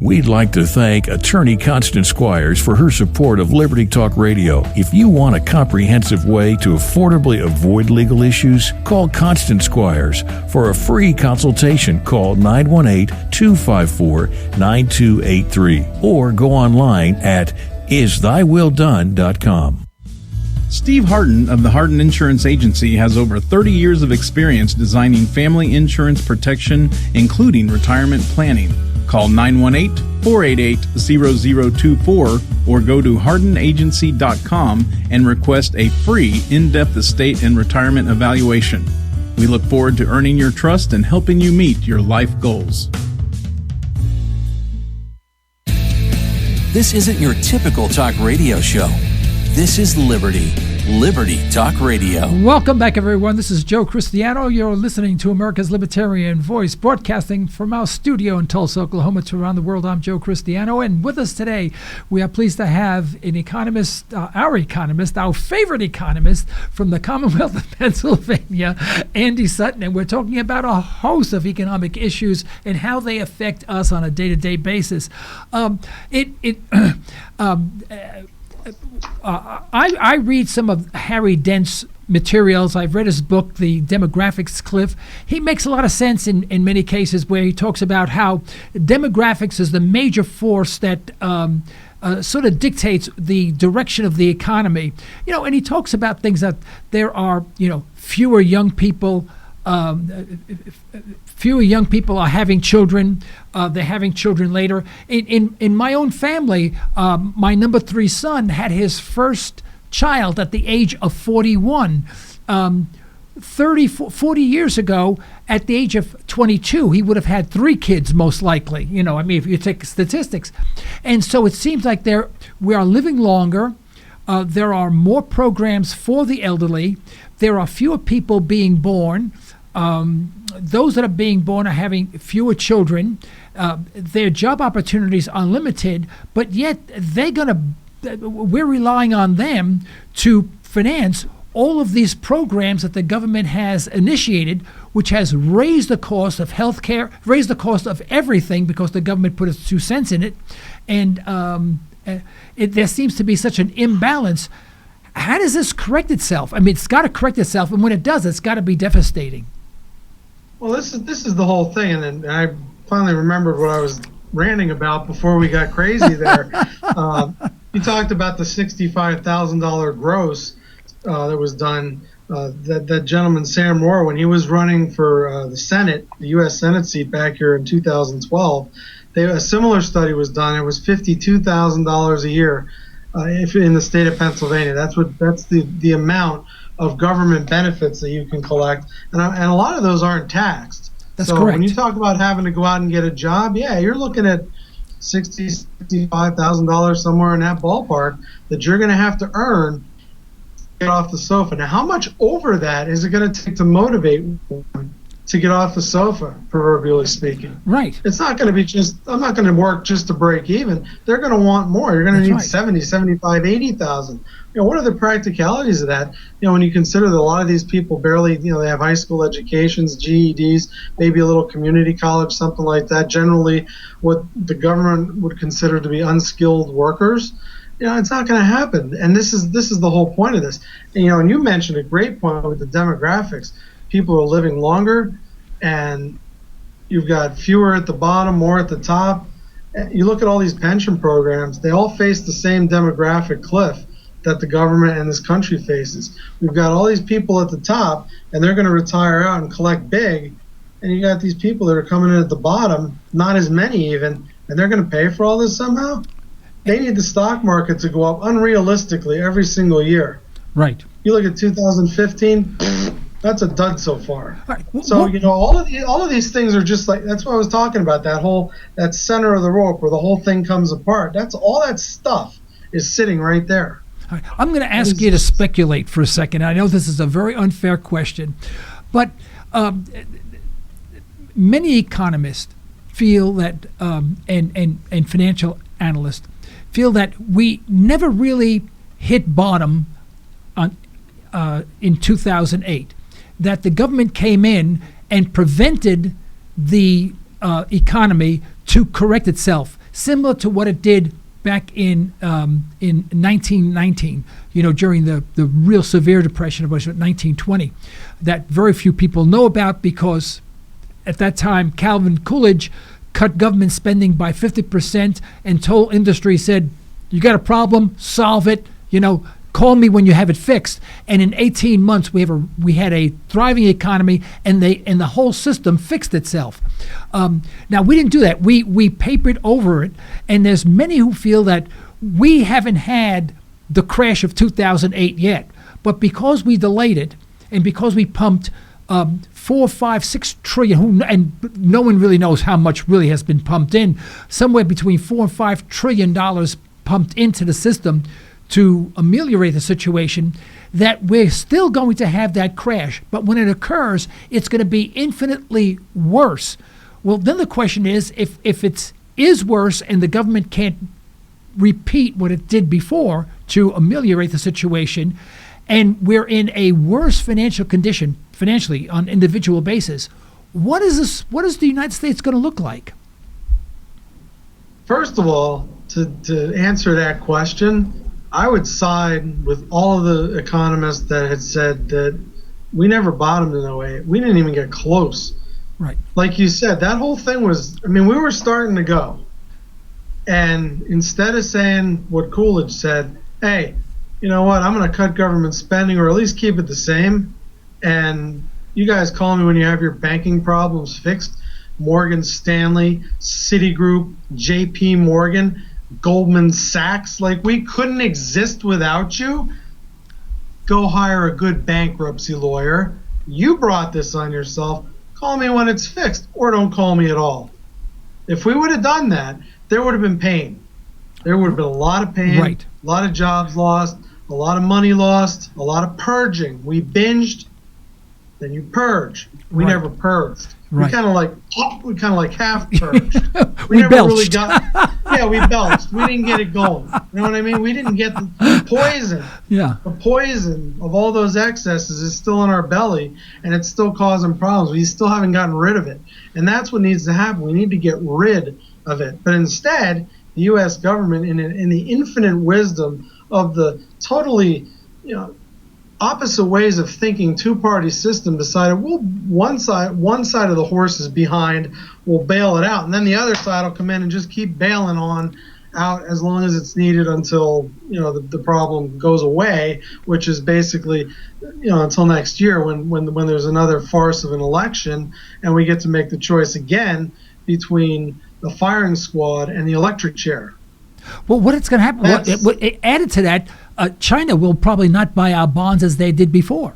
[SPEAKER 1] We'd like to thank attorney Constance Squires for her support of Liberty Talk Radio. If you want a comprehensive way to affordably avoid legal issues, call Constance Squires. For a free consultation, call 918-254-9283 or go online at isthyWillDone.com.
[SPEAKER 8] Steve Harden of the Harden Insurance Agency has over 30 years of experience designing family insurance protection, including retirement planning. Call 918-488-0024 or go to hardenagency.com and request a free in-depth estate and retirement evaluation. We look forward to earning your trust and helping you meet your life goals.
[SPEAKER 6] This isn't your typical talk radio show. This is Liberty Talk Radio.
[SPEAKER 3] Welcome back, everyone. This is Joe Cristiano. You're listening to America's Libertarian Voice, broadcasting from our studio in Tulsa, Oklahoma, to around the world. I'm Joe Cristiano, and with us today, we are pleased to have an economist, our favorite economist from the Commonwealth of Pennsylvania, Andy Sutton, and we're talking about a host of economic issues and how they affect us on a day-to-day basis. I read some of Harry Dent's materials. I've read his book, The Demographics Cliff. He makes a lot of sense in many cases where he talks about how demographics is the major force that sort of dictates the direction of the economy. And he talks about things that there are, fewer young people. Fewer young people are having children. They're having children later. In my own family, my number 3 son had his first child at the age of 41. 30, 40 years ago, at the age of 22, he would have had 3 kids, most likely. I mean, if you take statistics. And so it seems like we are living longer. There are more programs for the elderly. There are fewer people being born. Those that are being born are having fewer children. Their job opportunities are limited, but yet we're relying on them to finance all of these programs that the government has initiated, which has raised the cost of healthcare, raised the cost of everything because the government put its 2 cents in it. And there seems to be such an imbalance. How does this correct itself? I mean, it's got to correct itself, and when it does, it's got to be devastating.
[SPEAKER 4] Well, this is the whole thing, and I finally remembered what I was ranting about before we got crazy there. You talked about the $65,000 gross that was done. That gentleman, Sam Moore, when he was running for the Senate, the U.S. Senate seat back here in 2012, a similar study was done. It was $52,000 a year if in the state of Pennsylvania. That's the amount of government benefits that you can collect, and a lot of those aren't taxed.
[SPEAKER 3] That's
[SPEAKER 4] so
[SPEAKER 3] correct.
[SPEAKER 4] When you talk about having to go out and get a job, yeah, you're looking at $65,000 somewhere in that ballpark that you're going to have to earn to get off the sofa. Now, how much over that is it going to take to motivate one to get off the sofa, proverbially speaking?
[SPEAKER 3] Right.
[SPEAKER 4] It's not going to be I'm not going to work just to break even. They're going to want more. You're going to need
[SPEAKER 3] right.
[SPEAKER 4] 70, 75, 80,000. What are the practicalities of that? When you consider that a lot of these people barely, they have high school educations, GEDs, maybe a little community college, something like that. Generally, what the government would consider to be unskilled workers. It's not going to happen. And this is the whole point of this. And you mentioned a great point with the demographics. People are living longer, and you've got fewer at the bottom, more at the top. You look at all these pension programs, they all face the same demographic cliff that the government and this country faces. We've got all these people at the top, and they're going to retire out and collect big, and you got these people that are coming in at the bottom, not as many even, and they're going to pay for all this somehow? They need the stock market to go up unrealistically every single year.
[SPEAKER 3] Right.
[SPEAKER 4] You look at 2015, that's a dud so far.
[SPEAKER 3] Right.
[SPEAKER 4] So all of these things are just like, that's what I was talking about, that center of the rope where the whole thing comes apart. That's all that stuff is sitting right there.
[SPEAKER 3] All right. I'm going to ask you to speculate for a second. I know this is a very unfair question, but many economists feel that, and financial analysts feel that we never really hit bottom in 2008. That the government came in and prevented the economy to correct itself, similar to what it did back in 1919, during the real severe depression of 1920, that very few people know about because at that time Calvin Coolidge cut government spending by 50% and told industry, said, you got a problem, solve it, call me when you have it fixed. And in 18 months, we had a thriving economy, and the whole system fixed itself. Now, we didn't do that. We papered over it, and there's many who feel that we haven't had the crash of 2008 yet. But because we delayed it, and because we pumped 4, 5, 6 trillion, and no one really knows how much really has been pumped in, somewhere between $4 and $5 trillion pumped into the system to ameliorate the situation, that we're still going to have that crash. But when it occurs, it's going to be infinitely worse. Well, then the question is, if it is worse and the government can't repeat what it did before to ameliorate the situation, and we're in a worse financial condition, financially, on an individual basis, what is the United States going to look like?
[SPEAKER 4] First of all, to answer that question, I would side with all of the economists that had said that we never bottomed in 08. We didn't even get close.
[SPEAKER 3] Right.
[SPEAKER 4] Like you said, that whole thing was, we were starting to go. And instead of saying what Coolidge said, hey, you know what, I'm going to cut government spending or at least keep it the same. And you guys call me when you have your banking problems fixed. Morgan Stanley, Citigroup, JP Morgan, Goldman Sachs, like we couldn't exist without you. Go hire a good bankruptcy lawyer You brought this on yourself. Call me when it's fixed, or don't call me at all. If we would have done that, there would have been pain. There would have been a lot of pain,
[SPEAKER 3] Right.
[SPEAKER 4] a lot of jobs lost, a lot of money lost, a lot of purging. We binged, then you purge. We
[SPEAKER 3] Right.
[SPEAKER 4] never purged.
[SPEAKER 3] Right.
[SPEAKER 4] We kind of like half purged.
[SPEAKER 3] We
[SPEAKER 4] never
[SPEAKER 3] belched.
[SPEAKER 4] really got. Yeah, we belched. We didn't get it going. You know what I mean? We didn't get the poison.
[SPEAKER 3] Yeah.
[SPEAKER 4] The poison of all those excesses is still in our belly, and it's still causing problems. We still haven't gotten rid of it, and that's what needs to happen. We need to get rid of it. But instead, the U.S. government, in the infinite wisdom of the totally, opposite ways of thinking, two-party system, decided, well, one side of the horse is behind, we'll bail it out, and then the other side will come in and just keep bailing on out as long as it's needed until the problem goes away, which is basically until next year when there's another farce of an election and we get to make the choice again between the firing squad and the electric chair.
[SPEAKER 3] Well, what it's going to happen? Added to that, China will probably not buy our bonds as they did before.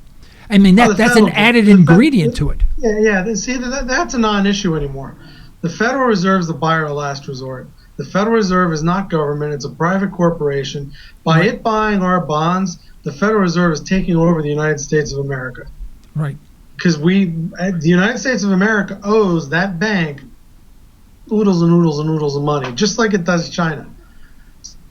[SPEAKER 3] I mean, that's an added ingredient to it.
[SPEAKER 4] Yeah. See, that's a non-issue anymore. The Federal Reserve is the buyer of last resort. The Federal Reserve is not government; it's a private corporation. By it buying our bonds, the Federal Reserve is taking over the United States of America.
[SPEAKER 3] Right.
[SPEAKER 4] Because the United States of America owes that bank oodles and oodles and oodles of money, just like it does China.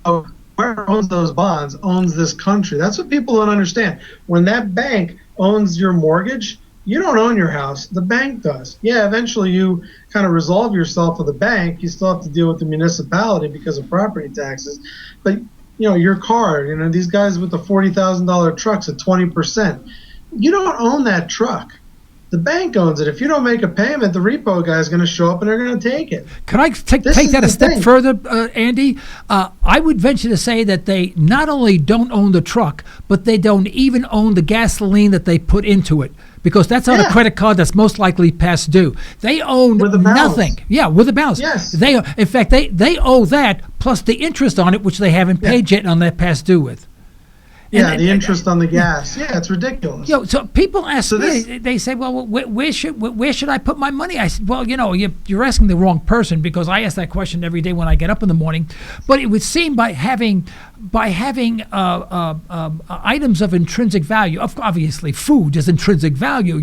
[SPEAKER 4] So whoever owns those bonds owns this country. That's what people don't understand. When that bank owns your mortgage, you don't own your house. The bank does. Yeah, eventually you kind of resolve yourself with the bank. You still have to deal with the municipality because of property taxes. But, your car, these guys with the $40,000 trucks at 20%, you don't own that truck. The bank owns it. If you don't make a payment, the repo guy is going to show up and they're going to take it.
[SPEAKER 3] Can I take that a step further, Andy? I would venture to say that they not only don't own the truck, but they don't even own the gasoline that they put into it, because that's on a credit card that's most likely past due. They own nothing. Yeah, with a balance.
[SPEAKER 4] Yes.
[SPEAKER 3] In fact, they owe that plus the interest on it, which they haven't paid yet on that past due with.
[SPEAKER 4] Yeah, the interest on the gas. Yeah, it's ridiculous.
[SPEAKER 3] So people ask me, they say, well, where should I put my money? I said, well, you're asking the wrong person, because I ask that question every day when I get up in the morning. But it would seem by having items of intrinsic value, obviously food is intrinsic value,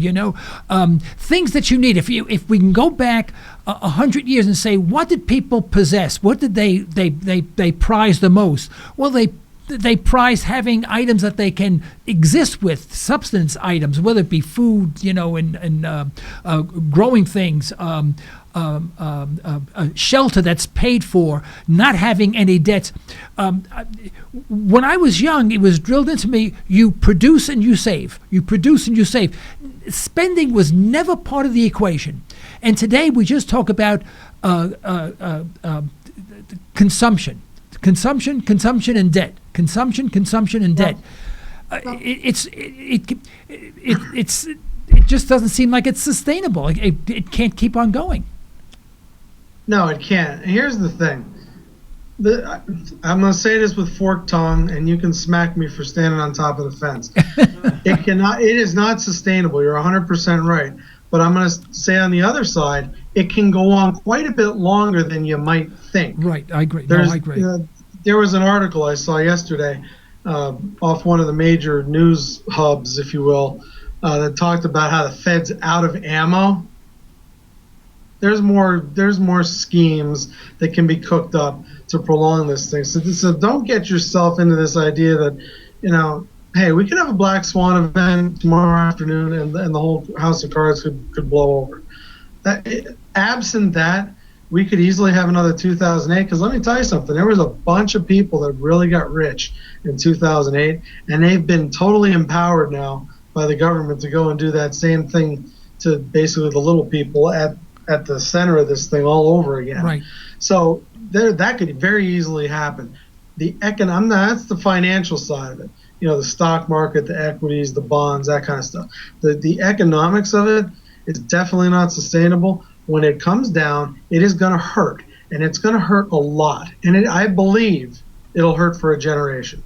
[SPEAKER 3] things that you need. If we can go back 100 years and say, what did people possess? What did they prize the most? Well, they prize having items that they can exist with, substance items, whether it be food, and growing things, shelter that's paid for, not having any debts. When I was young, it was drilled into me, you produce and you save. You produce and you save. Spending was never part of the equation. And today we just talk about consumption, and debt. Consumption, and debt. It just doesn't seem like it's sustainable. It can't keep on going.
[SPEAKER 4] No, it can't. And here's the thing. I'm going to say this with forked tongue, and you can smack me for standing on top of the fence. It is not sustainable. You're 100% right. But I'm going to say on the other side, it can go on quite a bit longer than you might think.
[SPEAKER 3] Right, I agree. I agree.
[SPEAKER 4] There was an article I saw yesterday off one of the major news hubs, if you will, that talked about how the Fed's out of ammo. There's more schemes that can be cooked up to prolong this thing. So don't get yourself into this idea that, hey, we could have a black swan event tomorrow afternoon and the whole house of cards could blow over. Absent that, we could easily have another 2008, because let me tell you something. There was a bunch of people that really got rich in 2008, and they've been totally empowered now by the government to go and do that same thing to basically the little people at the center of this thing all over again.
[SPEAKER 3] Right.
[SPEAKER 4] So that could very easily happen. That's the financial side of it. The stock market, the equities, the bonds, that kind of stuff. The economics of it is definitely not sustainable. When it comes down, it is going to hurt, and it's going to hurt a lot. And I believe it'll hurt for a generation,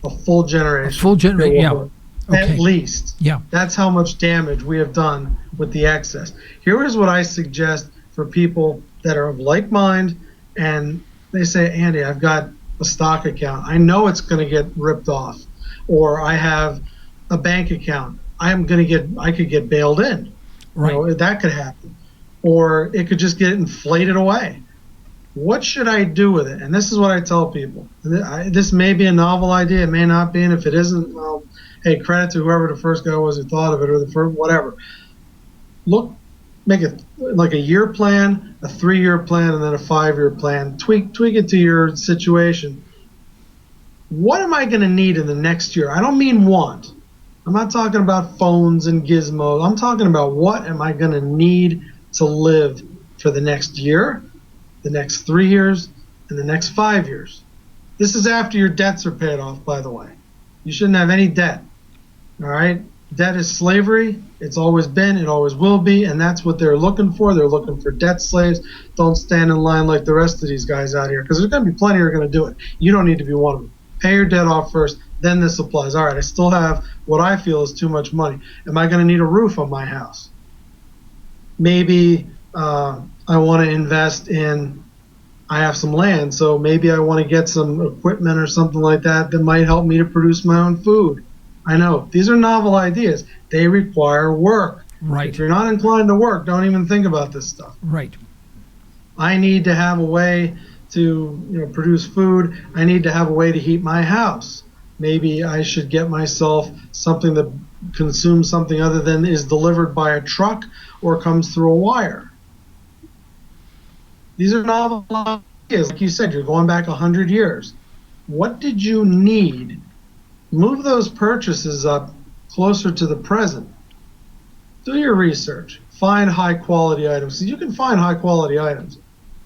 [SPEAKER 4] a full generation.
[SPEAKER 3] Yeah. Okay.
[SPEAKER 4] At least.
[SPEAKER 3] Yeah.
[SPEAKER 4] That's how much damage we have done with the excess. Here is what I suggest for people that are of like mind and they say, Andy, I've got a stock account. I know it's going to get ripped off. Or I have a bank account. I could get bailed in.
[SPEAKER 3] Right.
[SPEAKER 4] You know, that could happen. Or it could just get inflated away. What should I do with it? And this is what I tell people. This may be a novel idea. It may not be. And if it isn't, well, hey, credit to whoever the first guy was who thought of it, or the first, whatever. Make it like a year plan, a 3-year plan, and then a 5-year plan. Tweak it to your situation. What am I going to need in the next year? I don't mean want. I'm not talking about phones and gizmos. I'm talking about what am I going to need to live for the next year, the next 3 years, and the next 5 years. This is after your debts are paid off, by the way. You shouldn't have any debt. All right? Debt is slavery. It's always been. It always will be. And that's what they're looking for. They're looking for debt slaves. Don't stand in line like the rest of these guys out here, because there's going to be plenty who are going to do it. You don't need to be one of them. Pay your debt off first, then this applies. All right, I still have what I feel is too much money. Am I going to need a roof on my house? Maybe I want to invest in, I have some land, so maybe I want to get some equipment or something like that might help me to produce my own food. I know, these are novel ideas. They require work.
[SPEAKER 3] Right.
[SPEAKER 4] If you're not inclined to work, don't even think about this stuff.
[SPEAKER 3] Right.
[SPEAKER 4] I need to have a way to produce food. I need to have a way to heat my house. Maybe I should get myself something that consumes something other than is delivered by a truck or comes through a wire. These are novel ideas. Like you said, you're going back 100 years. What did you need? Move those purchases up closer to the present. Do your research. Find high-quality items. You can find high-quality items.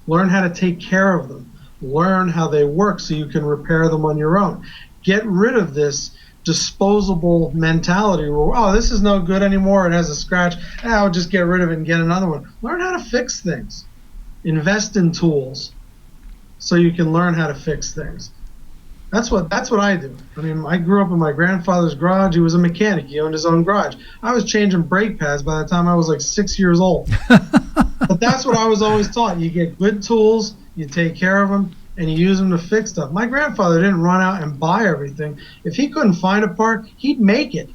[SPEAKER 4] Learn how to take care of them. Learn how they work so you can repair them on your own. Get rid of this disposable mentality where, oh, this is no good anymore. It has a scratch. I'll just get rid of it and get another one. Learn how to fix things. Invest in tools so you can learn how to fix things. That's what I do. I mean, I grew up in my grandfather's garage. He was a mechanic. He owned his own garage. I was changing brake pads by the time I was like 6 years old. But that's what I was always taught. You get good tools, you take care of them, and you use them to fix stuff. My grandfather didn't run out and buy everything. If he couldn't find a part, he'd make it.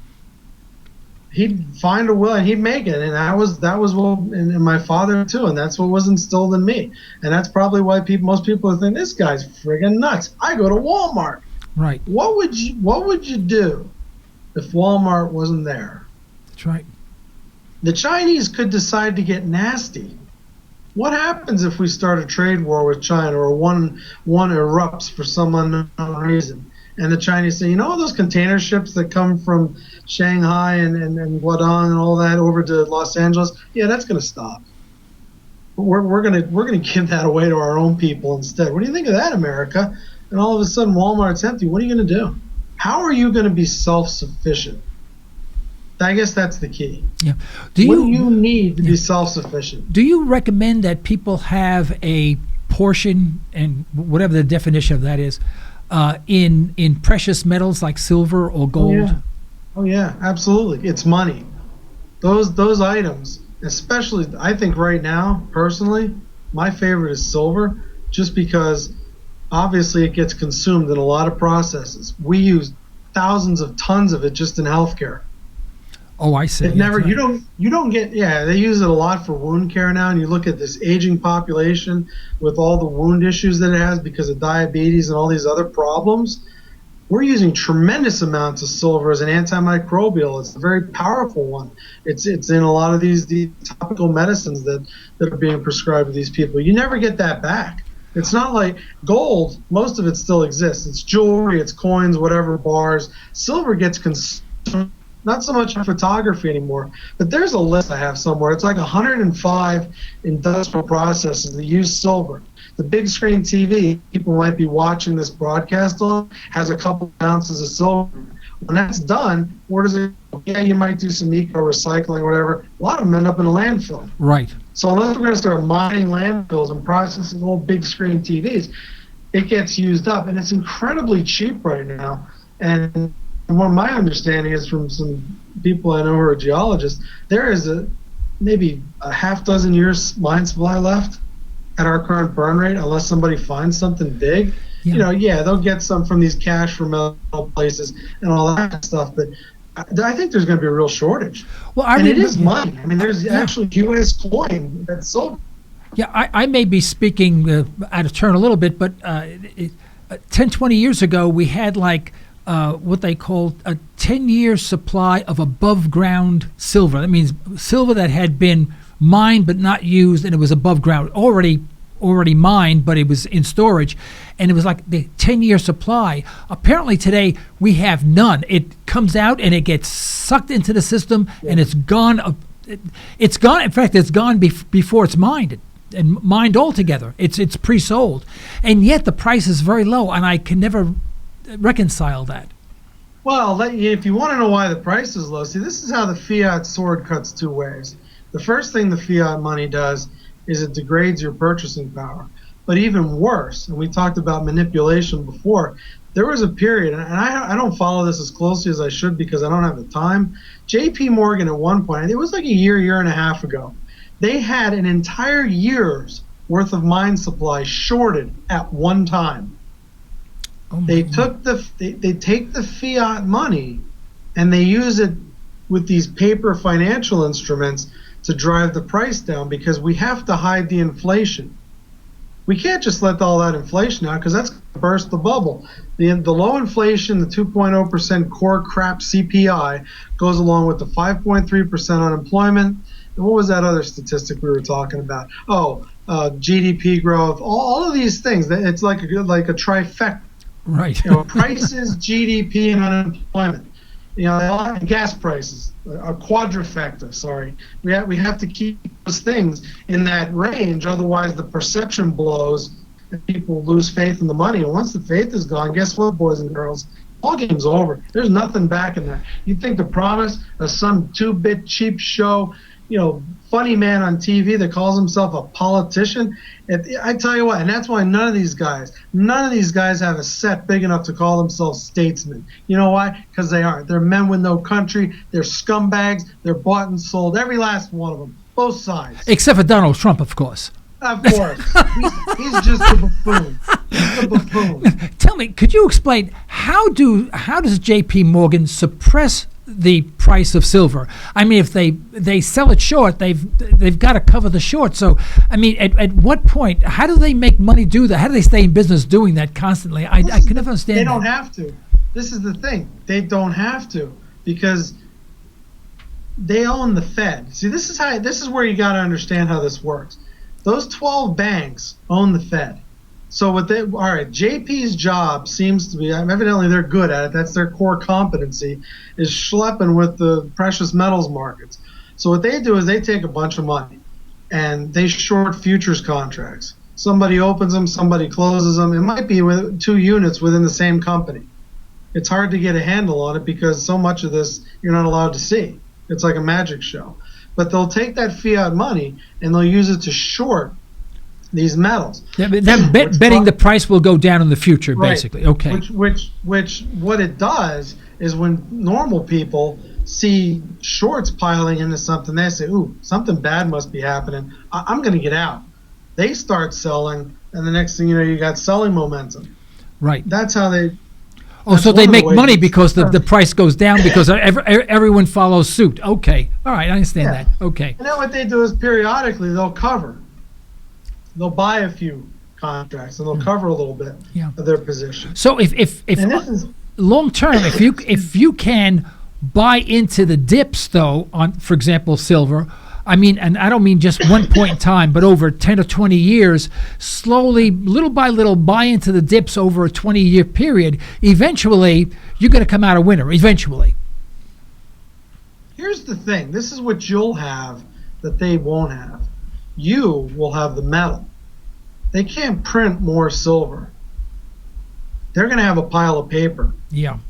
[SPEAKER 4] He'd find a will and he'd make it. And that was what, and my father too. And that's what was instilled in me. And that's probably why most people think this guy's friggin' nuts. I go to Walmart.
[SPEAKER 3] Right.
[SPEAKER 4] What would you do if Walmart wasn't there?
[SPEAKER 3] That's right.
[SPEAKER 4] The Chinese could decide to get nasty. What happens if we start a trade war with China, or one erupts for some unknown reason, and the Chinese say, those container ships that come from Shanghai and Guangdong and all that over to Los Angeles, yeah, that's going to stop. We're gonna give that away to our own people instead. What do you think of that, America? And all of a sudden Walmart's empty. What are you going to do? How are you going to be self-sufficient? I guess that's the key. Yeah. What do you need to be self-sufficient?
[SPEAKER 3] Do you recommend that people have a portion, and whatever the definition of that is, in precious metals like silver or gold?
[SPEAKER 4] Oh yeah, absolutely. It's money. Those items, especially, I think right now, personally, my favorite is silver, just because obviously it gets consumed in a lot of processes. We use thousands of tons of it just in healthcare.
[SPEAKER 3] Oh, I see.
[SPEAKER 4] You don't get, they use it a lot for wound care now, and you look at this aging population with all the wound issues that it has because of diabetes and all these other problems. We're using tremendous amounts of silver as an antimicrobial. It's a very powerful one. It's in a lot of these topical medicines that are being prescribed to these people. You never get that back. It's not like gold. Most of it still exists. It's jewelry, it's coins, whatever, bars. Silver gets consumed. Not so much in photography anymore, but there's a list I have somewhere. It's like 105 industrial processes that use silver. The big screen TV people might be watching this broadcast on has a couple ounces of silver. When that's done, where does it go? Yeah, you might do some eco-recycling or whatever. A lot of them end up in a landfill.
[SPEAKER 3] Right.
[SPEAKER 4] So unless we're going to start mining landfills and processing old big screen TVs, it gets used up. And it's incredibly cheap right now. And what my understanding is from some people I know who are geologists, there is maybe a half dozen years mine supply left at our current burn rate, unless somebody finds something big.
[SPEAKER 3] Yeah.
[SPEAKER 4] They'll get some from these cash from metal places and all that kind of stuff, but I think there's going to be a real shortage.
[SPEAKER 3] Well,
[SPEAKER 4] it is money. I mean, there's actually U.S. coin that's sold.
[SPEAKER 3] Yeah, I may be speaking out of turn a little bit, but 10, 20 years ago, we had what they called a 10-year supply of above-ground silver. That means silver that had been mined but not used, and it was above ground, already mined, but it was in storage, and it was like the 10-year supply. Apparently today we have none. It comes out and it gets sucked into the system, and it's gone. It's gone. In fact, it's gone before it's mined. And mined altogether. It's pre-sold, and yet the price is very low, and I can never reconcile that.
[SPEAKER 4] Well, if you want to know why the price is low, see, this is how the fiat sword cuts two ways. The first thing the fiat money does is it degrades your purchasing power. But even worse, and we talked about manipulation before, there was a period, and I don't follow this as closely as I should because I don't have the time. J.P. Morgan at one point, it was like a year and a half ago, they had an entire year's worth of mine supply shorted at one time. They take the fiat money and they use it with these paper financial instruments to drive the price down because we have to hide the inflation. We can't just let all that inflation out because that's going to burst the bubble. The low inflation, the 2.0% core crap CPI, goes along with the 5.3% unemployment. What was that other statistic we were talking about? GDP growth, all of these things. It's like a trifecta.
[SPEAKER 3] Right.
[SPEAKER 4] Prices, GDP, and unemployment. And gas prices, a quadrifecta. Sorry, we have to keep those things in that range. Otherwise, the perception blows, and people lose faith in the money. And once the faith is gone, guess what, boys and girls? All game's over. There's nothing back in that. You think the promise of some 2-bit cheap show, funny man on TV that calls himself a politician. I tell you what, and that's why none of these guys have a set big enough to call themselves statesmen. You know why? Because they aren't. They're men with no country. They're scumbags. They're bought and sold. Every last one of them. Both sides.
[SPEAKER 3] Except for Donald Trump, of course.
[SPEAKER 4] Of course. he's just a buffoon. He's a buffoon.
[SPEAKER 3] Tell me, could you explain how does J.P. Morgan suppress the price of silver? I mean, if they sell it short, they've got to cover the short. So, I mean, at what point? How do they make money do that? How do they stay in business doing that constantly? I can never understand.
[SPEAKER 4] They don't have to. This is the thing. They don't have to because they own the Fed. See, this is where you got to understand how this works. Those 12 banks own the Fed. So JP's job seems to be, evidently they're good at it, that's their core competency, is schlepping with the precious metals markets. So what they do is they take a bunch of money and they short futures contracts. Somebody opens them, somebody closes them. It might be with 2 units within the same company. It's hard to get a handle on it because so much of this you're not allowed to see. It's like a magic show. But they'll take that fiat money and they'll use it to short these metals.
[SPEAKER 3] Yeah, but betting the price will go down in the future,
[SPEAKER 4] right.
[SPEAKER 3] Basically. Okay.
[SPEAKER 4] Which what it does is when normal people see shorts piling into something, they say, "Ooh, something bad must be happening. I'm going to get out." They start selling, and the next thing you know, you got selling momentum.
[SPEAKER 3] Right.
[SPEAKER 4] That's how they.
[SPEAKER 3] So they make money because the price goes down because everyone follows suit. Okay. All right. I understand that. Okay.
[SPEAKER 4] And then what they do is periodically they'll cover. They'll buy a few contracts and they'll cover a little bit of their position.
[SPEAKER 3] So if long term, if you can buy into the dips though on, for example, silver, I mean, and I don't mean just one point in time, but over 10 or 20 years, slowly, little by little, buy into the dips over a 20-year period, eventually you're going to come out a winner, eventually.
[SPEAKER 4] Here's the thing. This is what you'll have that they won't have. You will have the metal. They can't print more silver. They're going to have a pile of paper.
[SPEAKER 3] Yeah.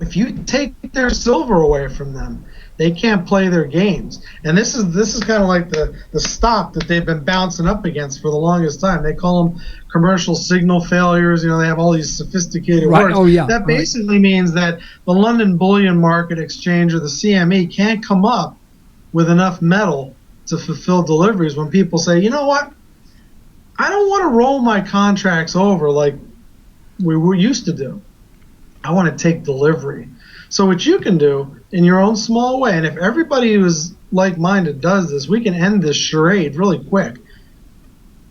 [SPEAKER 4] If you take their silver away from them, They can't play their games. And this is kind of like the stop that they've been bouncing up against for the longest time. They call them commercial signal failures. They have all these sophisticated words.
[SPEAKER 3] Oh, yeah.
[SPEAKER 4] That basically means that the London Bullion Market Exchange, or the CME, can't come up with enough metal to fulfill deliveries when people say, you know what, I don't want to roll my contracts over like we were used to do. I want to take delivery. So what you can do in your own small way, and if everybody who's like-minded does this, we can end this charade really quick.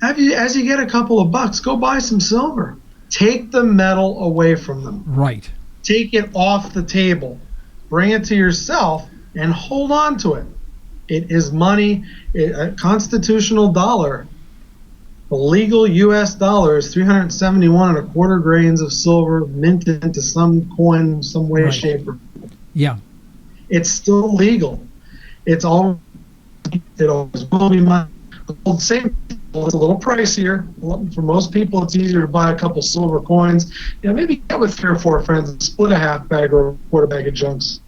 [SPEAKER 4] As you get a couple of bucks, go buy some silver. Take the metal away from them.
[SPEAKER 3] Right.
[SPEAKER 4] Take it off the table. Bring it to yourself and hold on to it. It is money. A constitutional dollar, a legal U.S. dollar, is 371.25 grains of silver minted into some coin, some way, shape, or form.
[SPEAKER 3] Yeah.
[SPEAKER 4] It's still legal. It always will be money. Same. It's a little pricier. For most people, it's easier to buy a couple silver coins. Maybe get with 3 or 4 friends and split a half bag or a quarter bag of junks.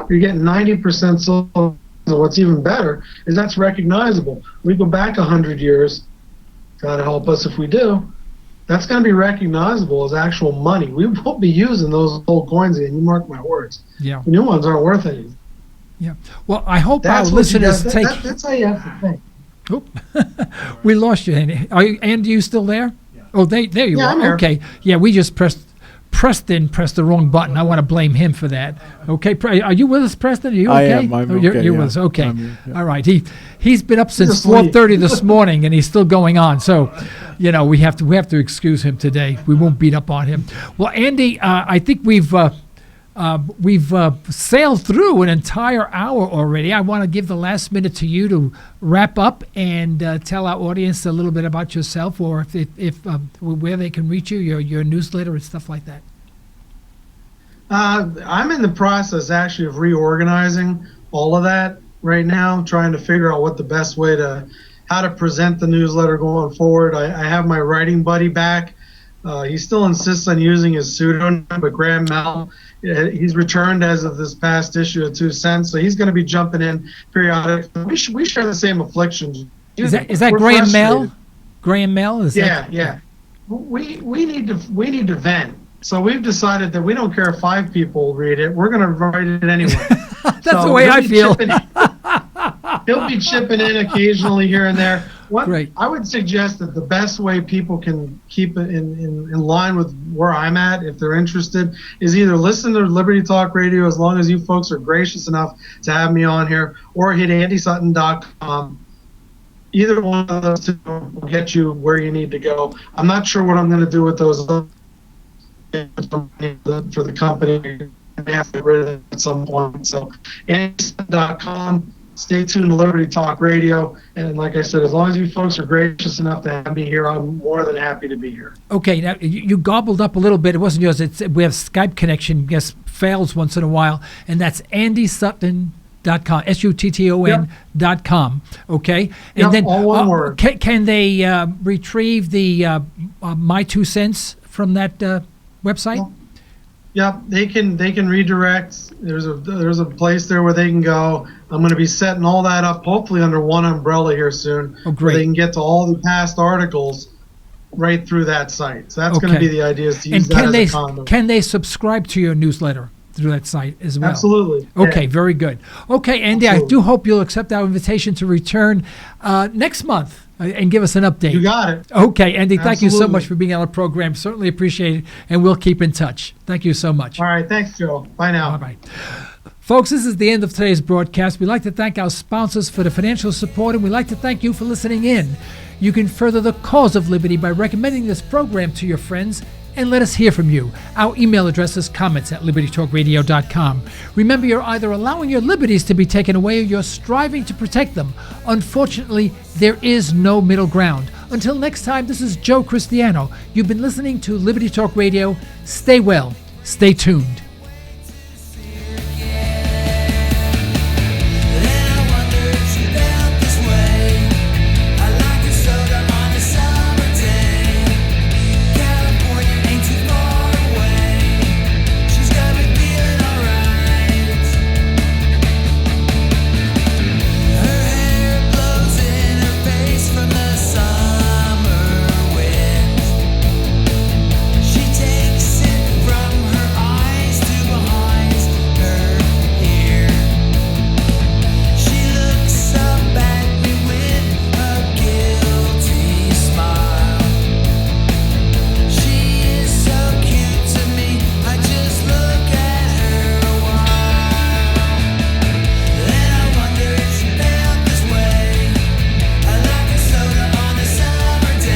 [SPEAKER 4] You're getting 90% silver. And what's even better is that's recognizable. We go back 100 years. God help us if we do. That's going to be recognizable as actual money. We won't be using those old coins again. You mark my words.
[SPEAKER 3] Yeah.
[SPEAKER 4] The new ones aren't worth anything.
[SPEAKER 3] Yeah. Well, I hope our listeners take.
[SPEAKER 4] That's how you have to think.
[SPEAKER 3] Oh, we lost you, Andy. Andy, you still there? Yeah. Oh, there you are.
[SPEAKER 4] I'm here.
[SPEAKER 3] Okay. Yeah, we just pressed the wrong button. I want to blame him for that. Okay. Are you with us, Preston? Are you okay?
[SPEAKER 5] I am. I'm okay.
[SPEAKER 3] You're with us. Okay.
[SPEAKER 5] Here, yeah.
[SPEAKER 3] All right. He's been up since 4:30 this morning, and he's still going on. So, we have to excuse him today. We won't beat up on him. Well, Andy, I think we've sailed through an entire hour already. I want to give the last minute to you to wrap up and tell our audience a little bit about yourself, or if where they can reach you, your newsletter and stuff like that.
[SPEAKER 4] I'm in the process actually of reorganizing all of that right now, trying to figure out what the best way how to present the newsletter going forward. I have my writing buddy back. He still insists on using his pseudonym, but Graham Mel, he's returned as of this past issue of 2 cents, so he's going to be jumping in periodically. We share the same afflictions.
[SPEAKER 3] Is that Graham Mel? Graham Mel?
[SPEAKER 4] Yeah. We need to vent. So we've decided that we don't care if 5 people read it. We're going to write it anyway.
[SPEAKER 3] That's the way I feel.
[SPEAKER 4] He'll be chipping in occasionally here and there.
[SPEAKER 3] Great.
[SPEAKER 4] I would suggest that the best way people can keep it in line with where I'm at, if they're interested, is either listen to Liberty Talk Radio, as long as you folks are gracious enough to have me on here, or hit AndySutton.com. Either one of those two will get you where you need to go. I'm not sure what I'm going to do with those for the company. I may have to get rid of it at some point. So AndySutton.com. Stay tuned to Liberty Talk Radio. And like I said, as long as you folks are gracious enough to have me here, I'm more than happy to be here.
[SPEAKER 3] Okay, now you gobbled up a little bit. It wasn't yours. We have Skype connection. Guess fails once in a while. And that's AndySutton.com, SUTTON.com. Okay? And then
[SPEAKER 4] all one word.
[SPEAKER 3] Can they retrieve the My 2 Cents from that website?
[SPEAKER 4] Yep, they can redirect. There's a place there where they can go. I'm going to be setting all that up, hopefully under one umbrella here soon.
[SPEAKER 3] Oh, great!
[SPEAKER 4] Where they can get to all the past articles right through that site. So that's going to be the idea, is to use that as a conduit.
[SPEAKER 3] Can they subscribe to your newsletter through that site as well?
[SPEAKER 4] Absolutely.
[SPEAKER 3] Okay,
[SPEAKER 4] yeah.
[SPEAKER 3] Very good. Okay, Andy, absolutely. I do hope you'll accept our invitation to return next month and give us an update.
[SPEAKER 4] You got it.
[SPEAKER 3] Okay, Andy, thank you so
[SPEAKER 4] Absolutely.
[SPEAKER 3] much for being on the program. Certainly appreciate it, and we'll keep in touch. Thank you so much.
[SPEAKER 4] All right, thanks, Joe. Bye now.
[SPEAKER 3] Bye-bye. Folks, this is the end of today's broadcast. We'd like to thank our sponsors for the financial support, and we'd like to thank you for listening in. You can further the cause of liberty by recommending this program to your friends, and let us hear from you. Our email address is comments@libertytalkradio.com. Remember, you're either allowing your liberties to be taken away or you're striving to protect them. Unfortunately, there is no middle ground. Until next time, this is Joe Cristiano. You've been listening to Liberty Talk Radio. Stay well. Stay tuned.